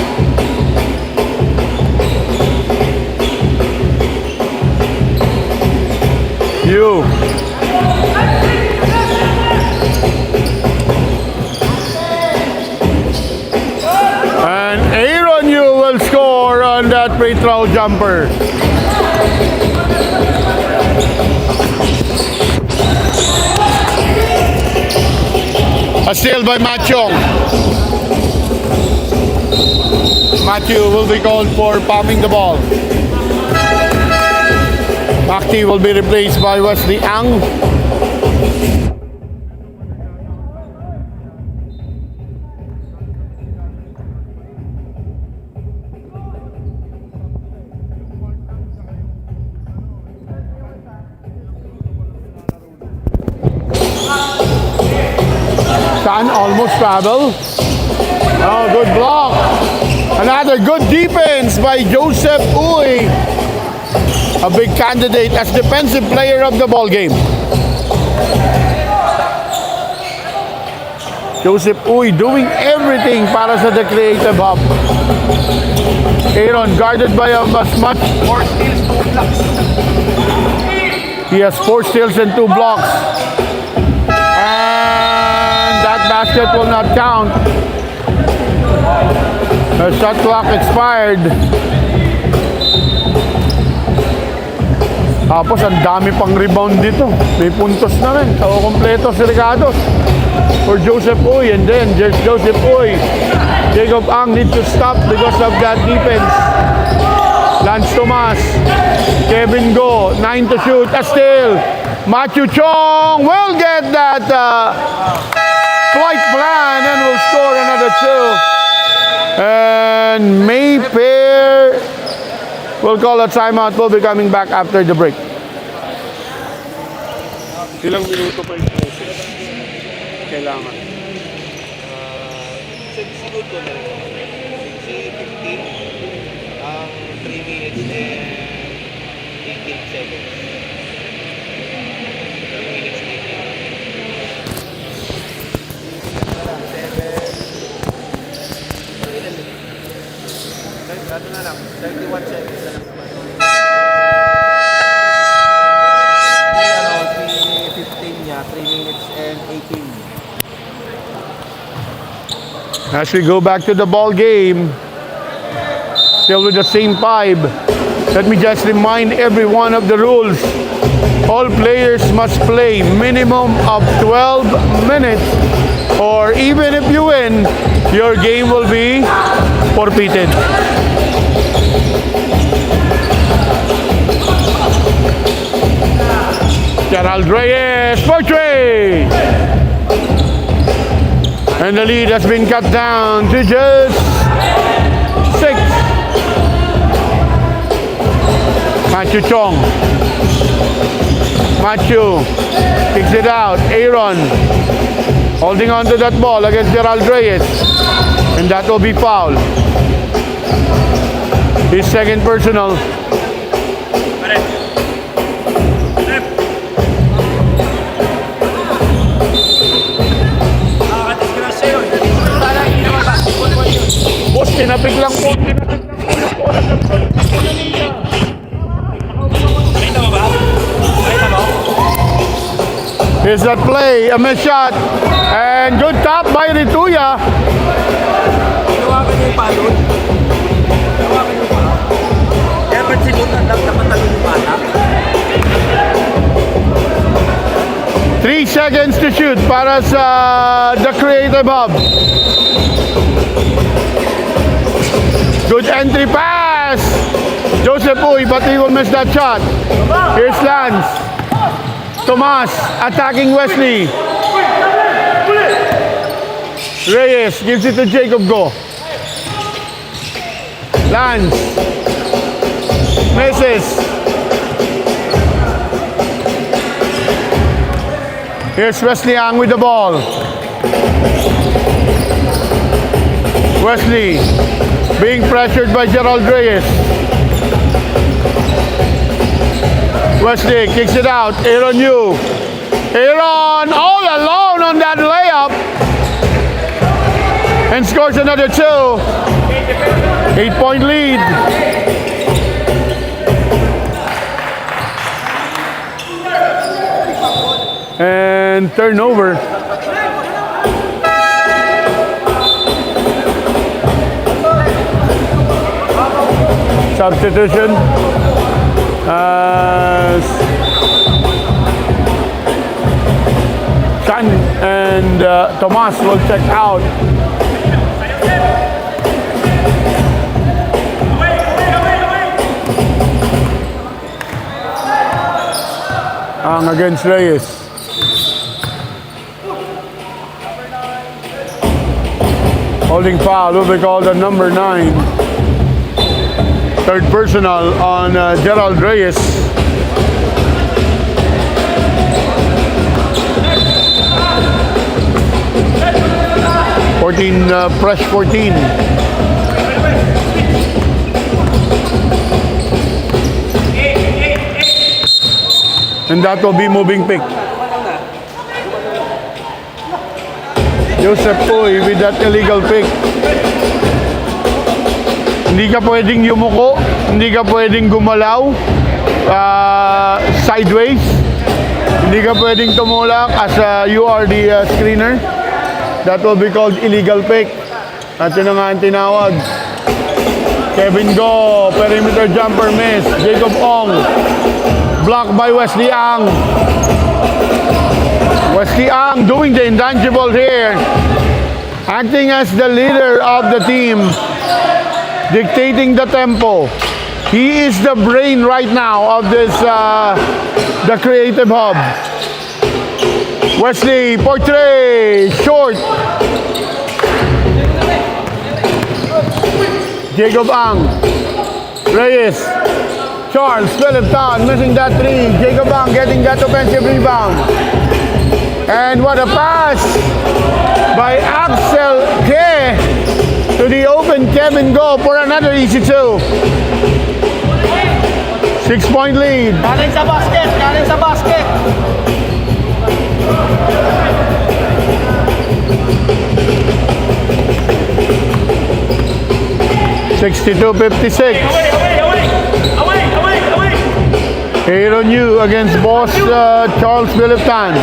Yu. And Aaron Yu will score on that free throw jumper. A steal by Matthew. Matthew will be called for popping the ball. Makti will be replaced by Wesley Ang. Chan almost travel. Oh, good block. Another good defense by Joseph Uy. A big candidate as defensive player of the ball game. Joseph Uy doing everything para sa The Creative Hub. Aaron guarded by a much 4 steals, 2 blocks. He has 4 steals and 2 blocks. And that basket will not count. The shot clock expired. Tapos ang dami pang rebound dito. May puntos na rin. So, kompleto si Ricardo for Joseph Uy. And then, Joseph Uy. Jacob Ang needs to stop because of that defense. Lance Tomas. Kevin Go. 9 to shoot. A steal. Matthew Chong will get that flight plan and will score another 2. And MAYFAIR we'll call a timeout. We'll be coming back after the break. Ilang minuto pa yung process? Kailangan. Siguro ko na rin. 15, 3 minutes and 18 seconds. 3 minutes, 18. Ano na lang, 31 seconds na lang naman. 15 niya, 3 minutes and 18. As we go back to the ball game, still with the same five. Let me just remind everyone of the rules. All players must play minimum of 12 minutes, or even if you win, your game will be forfeited. Gerald Reyes for three. And the lead has been cut down to just 6. Matthew Chong. Matthew kicks it out. Aaron holding on to that ball against Gerald Reyes. And that will be foul. His second personal. Boss, tinapik lang po. Here's that play, a miss shot, and good tap by Rituya. Tawagan niyo yung palon. Tawagan niyo pa. Kaya ba't sinutan lang dapat talon yung bata? 3 seconds to shoot para sa the Creative Hub. Good entry pass. Joseph Uy, but he will miss that shot. Here's Lance. Tomas attacking Wesley. Reyes gives it to Jacob Go. Lance. Misses. Here's Wesley Ang with the ball. Wesley being pressured by Gerald Reyes. Wesley kicks it out. Aaron Yu. Aaron all alone on that layup. And scores another 2. 8-point lead. And turnover. Substitution. Chan and Tomas will check out. Ang against Reyes. Holding foul will be called on number 9. Third personal on Gerald Reyes. Fresh 14. And that will be moving pick. Joseph Uy with that illegal pick. Hindi ka pwedeng yumuko, hindi ka pwedeng gumalaw sideways, hindi ka pwedeng tumulak as you are the screener. That will be called illegal pick. At yun na nga ang tinawag. Kevin Go, perimeter jumper miss. Jacob Ong, blocked by Wesley Ang. Wesley Ang doing the intangible here, acting as the leader of the team, dictating the tempo. He is the brain right now of this the Creative Hub. Wesley Portray short. Jacob Ang. Reyes. Charles Philipton missing that 3. Jacob Ang getting that offensive rebound. And what a pass by Axel K to the open Kevin Go for another easy 2. 6-point lead. Galing sa basket! Galing sa basket! 62-56. Aaron Yu against boss Charles Philipton.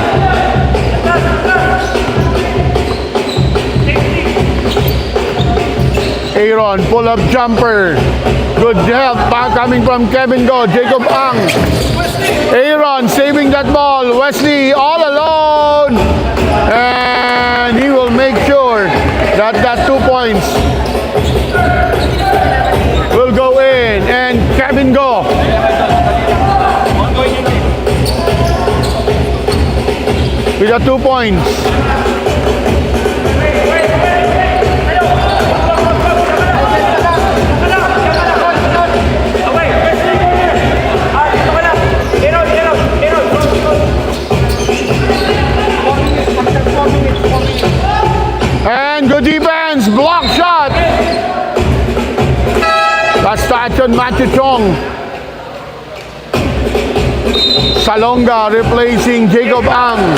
Aaron, pull-up jumper. Good help coming from Kevin Go. Jacob Ang. Aaron saving that ball. Wesley all alone. And he will make sure that 2 points will go in. And Kevin Go. With the 2 points. And good defense, block shot. That's the action, Matthew Chong. Salonga replacing Jacob Ang.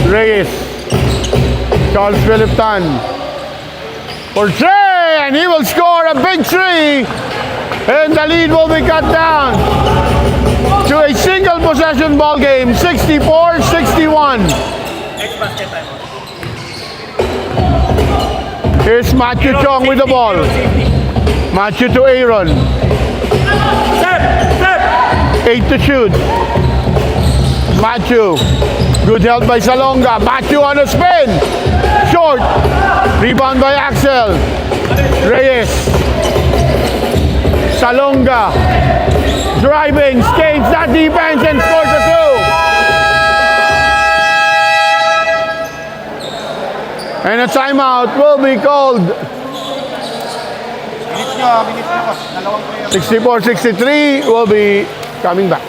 Reyes. Charles Philip Tan. For Trey, and he will score a big three. And the lead will be cut down to a single possession ball game, 64-61. Here's Matthew Chong with the ball. Matthew to Aaron. 8 to shoot. Matthew. Good help by Salonga. Matthew on a spin. Short. Rebound by Axel. Reyes. Salonga. Driving. Skates that defense and scores a 2. And a timeout will be called. 64-63 will be coming back.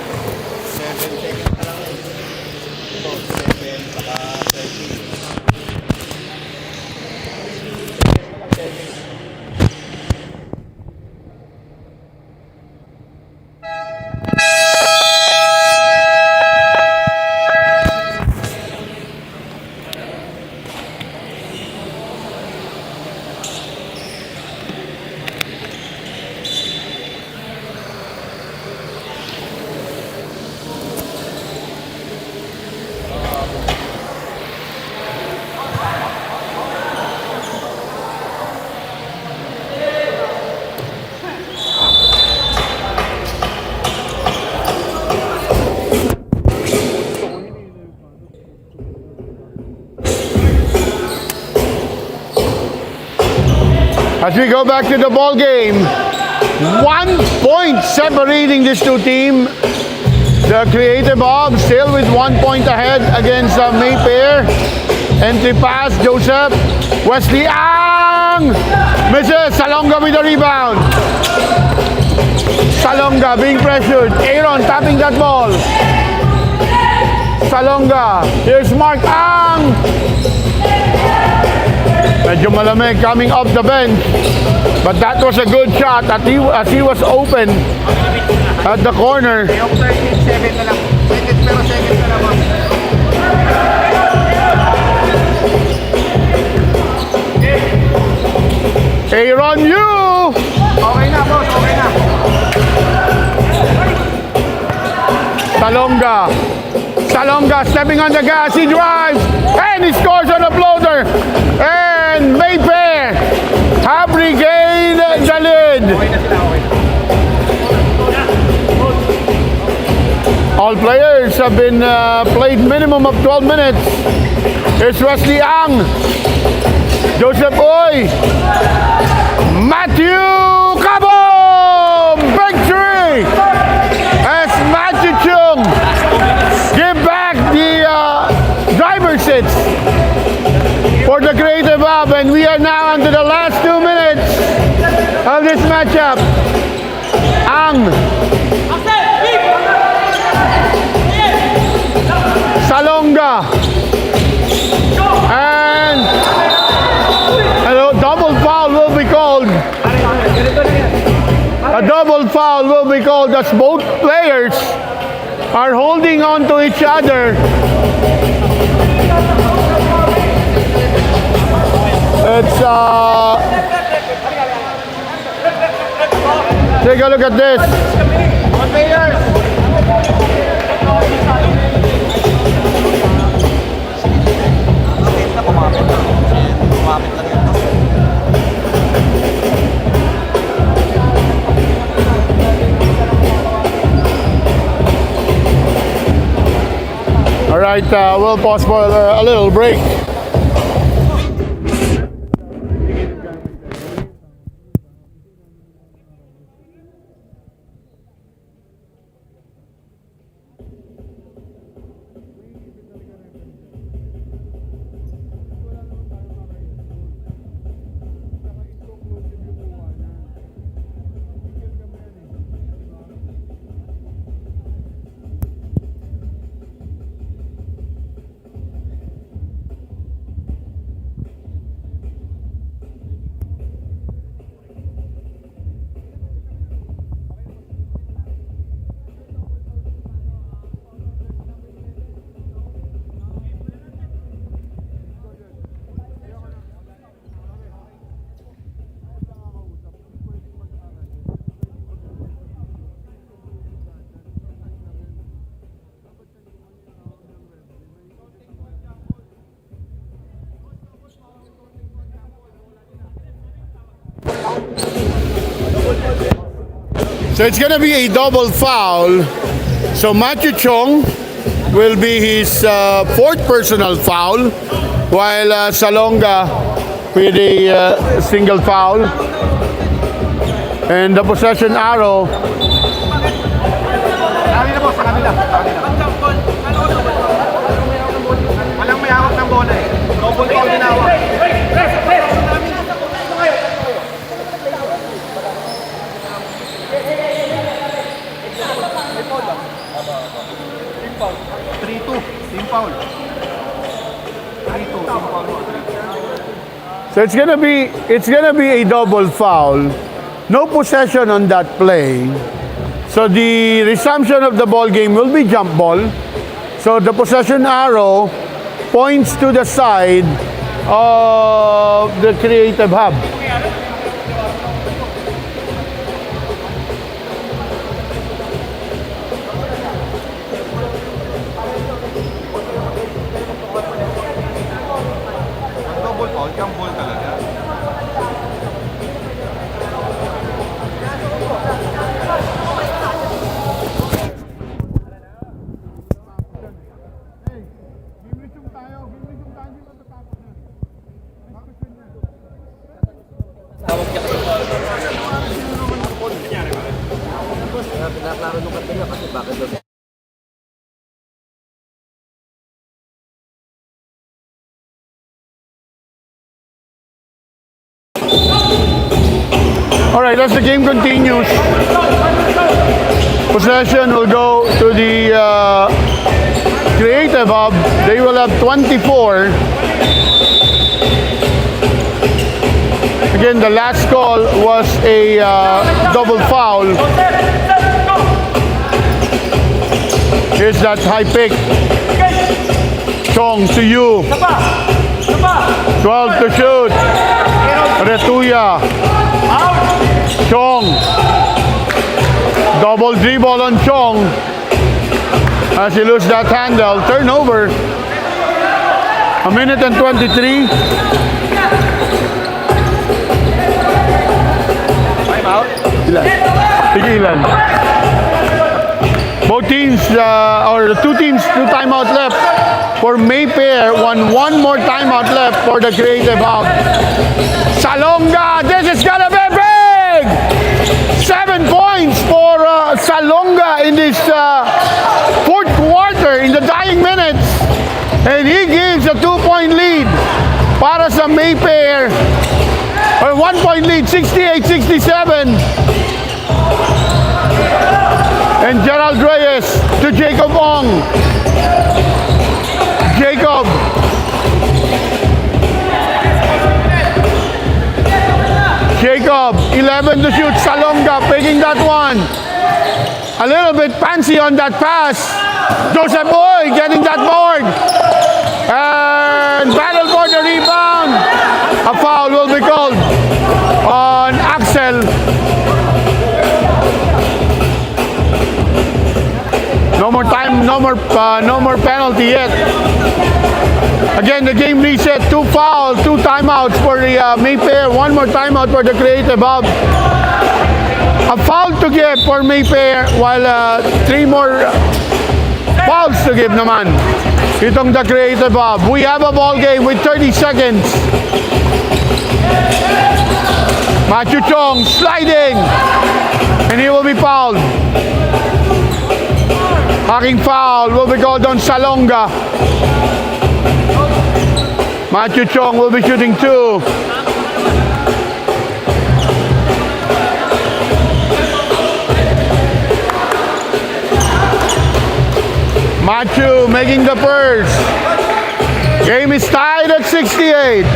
As we go back to the ball game, 1 point separating these two teams. The Creative Hub still with 1 point ahead against MAYFAIR. Entry pass, Joseph. Wesley Ang! Misses. Salonga with the rebound. Salonga being pressured. Aaron tapping that ball. Salonga. Here's Mark Ang. Medyo malamig coming off the bench. But that was a good shot as he was open at the corner. Yung 13-7 na lang. Second na lang. Aaron, you! Okay na, boss. Okay na. Salonga. Salonga stepping on the gas. He drives. And he scores on a floater. And MAYFAIR have regained the lead. Okay na sila, okay na. All players have been played minimum of 12 minutes. Here's Wesley Ang. Joseph Oy. Matthew Kabom! Victory! As Matthew Chung give back the driver's seats for the Creative Hub, and we are now into the last 2 minutes of this matchup. Ang. Salonga. And a double foul will be called. A double foul will be called as both players are holding on to each other. It's take a look at this. right, we'll pause for a little break. So it's gonna be a double foul. So Matthew Chong will be his fourth personal foul, while Salonga with a single foul. And the possession arrow. Walang may hawak ng bola eh. Double foul din hawak. Team foul. 3-2, team foul. So it's gonna be a double foul. No possession on that play. So the resumption of the ball game will be jump ball. So the possession arrow points to the side of the creative hub. Double foul, jump ball talaga. Pinaklaro nung kanila kasi bakit daw. All right, as the game continues, possession will go to the creative hub. They will have 24. Again, the last call was a double foul. Here's that high pick. Chong to you. 12 to shoot. Retuya. Chong. Double dribble on Chong. As he loses that handle. Turnover. 1 minute and 23. Tigilan. Both teams, or the two teams, 2 timeout left. For MAYFAIR, one more timeout left for the creative hub. Salonga, this is gonna be big! 7 points for Salonga in this fourth quarter, in the dying minutes. And he gives a 2-point lead para sa MAYFAIR. Or 1-point lead, 68-67. And Gerald Reyes to Jacob Ong. Jacob. Jacob, 11 to shoot. Salonga picking that one. A little bit fancy on that pass. Joseph Boy getting that board. And battle for the rebound. A foul will be called on Axel. No more time, no more penalty yet. Again, the game reset. 2 fouls, 2 timeouts for the MAYFAIR. 1 more timeout for the creative hub. A foul to get for MAYFAIR, while 3 more Fouls to give naman. Itong the Creative Hub. We have a ball game with 30 seconds. Matthew Chong sliding. And he will be fouled. Hacking foul will be called on Salonga. Matthew Chong will be shooting 2. Matthew making the first. Game is tied at 68.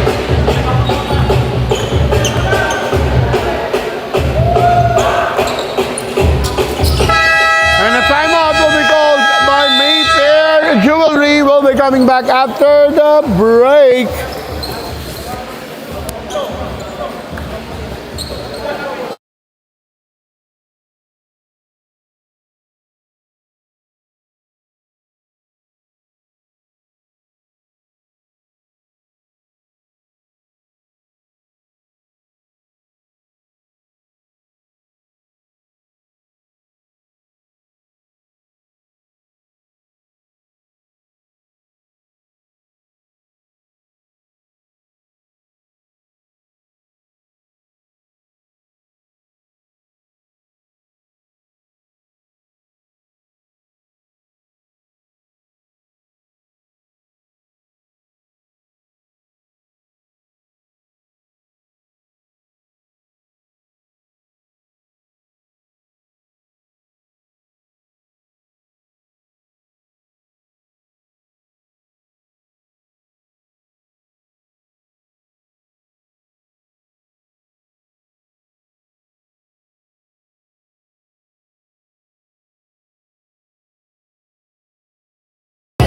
And a timeout will be called by Mayfair Jewelry. Will be coming back after the break.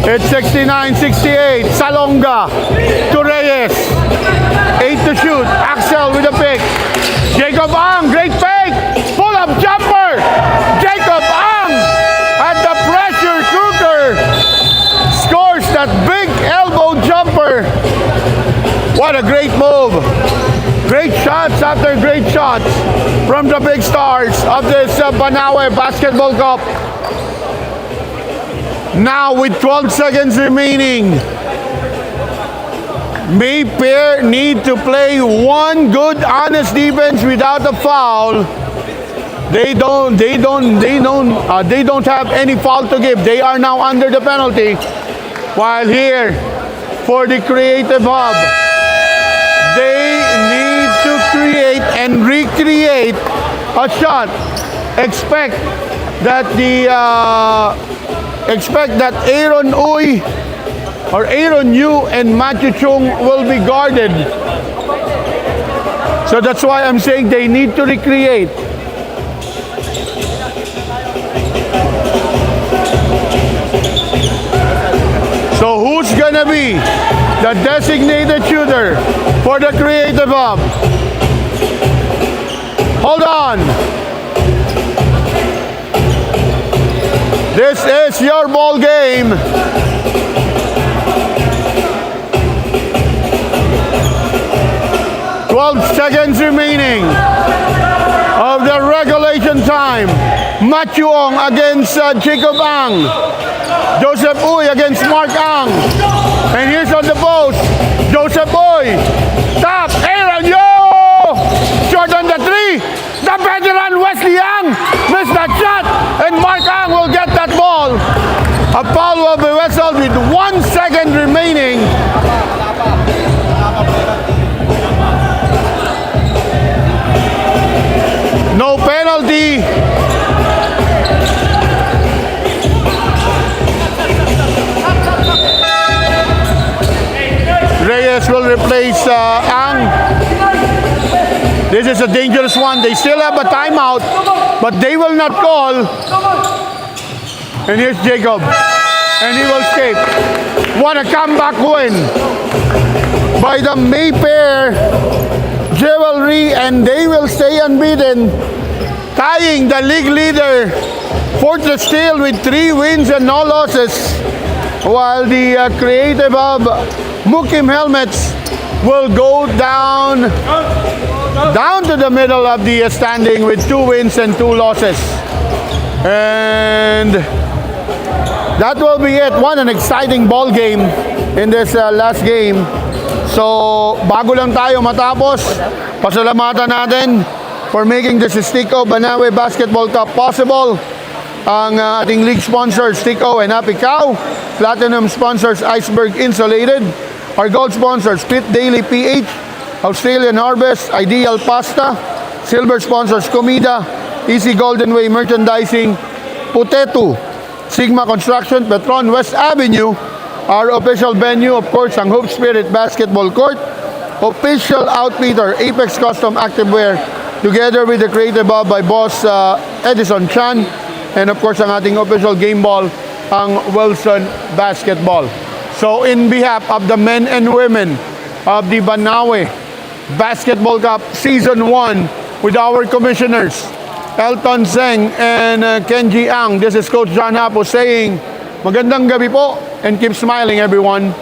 It's 69-68. Salonga to Reyes. 8 to shoot. Axel with a pick. Jacob Ang, great fake. Pull-up jumper. Jacob Ang at the pressure cooker. Scores that big elbow jumper. What a great move. Great shots after great shots from the big stars of this Banawe Basketball Cup. Now with 12 seconds remaining, Mayfair need to play one good, honest defense without a foul. They don't have any foul to give. They are now under the penalty. While here, for the Creative Hub, they need to create and recreate a shot. Expect that Aaron Uy or Aaron Yu and Matthew Chung will be guarded. So that's why I'm saying they need to recreate. So who's gonna be the designated shooter for the Creative Hub? Hold on. This is your ball game. Seconds remaining of the regulation time. Matthew Ong against Jacob Ang. Joseph Uy against Mark Ang. And here's on the post. Joseph Uy. Tap. Aaron Yo. Short on the 3. The veteran Wesley Ang missed that shot. And Mark Ang will get that ball. A foul will be whistled with 1 second remaining. No penalty. Reyes will replace Ang. This is a dangerous one. They still have a timeout, but they will not call. And here's Jacob. And he will escape. What a comeback win by the Mayfair Jewelry, and they will stay unbeaten, tying the league leader Fortress Steel with 3 wins and no losses, while the Creative Hub MOOKEM Helmets will go down to the middle of the standing with 2 wins and 2 losses. And that will be it. What an exciting ball game in this last game. So, bago lang tayo matapos, pasalamatan natin for making the Stico Banawe Basketball Cup possible. Ang ating league sponsors, Stico and Happy Cow. Platinum sponsors, Iceberg Insulated. Our gold sponsors, Split Daily PH, Australian Harvest, Ideal Pasta. Silver sponsors, Comida, Easy Golden Way Merchandising, Potato, Sigma Construction, Petron West Avenue. Our official venue, of course, ang Hope Spirit Basketball Court. Official outfitter, Apex Custom Activewear, together with the Creative Hub by Boss Edison Chan. And of course, ang ating official game ball, ang Wilson Basketball. So, in behalf of the men and women of the Banawe Basketball Cup Season 1 with our commissioners, Elton Zeng and Kenji Ang, this is Coach John Hapo saying, magandang gabi po and keep smiling everyone.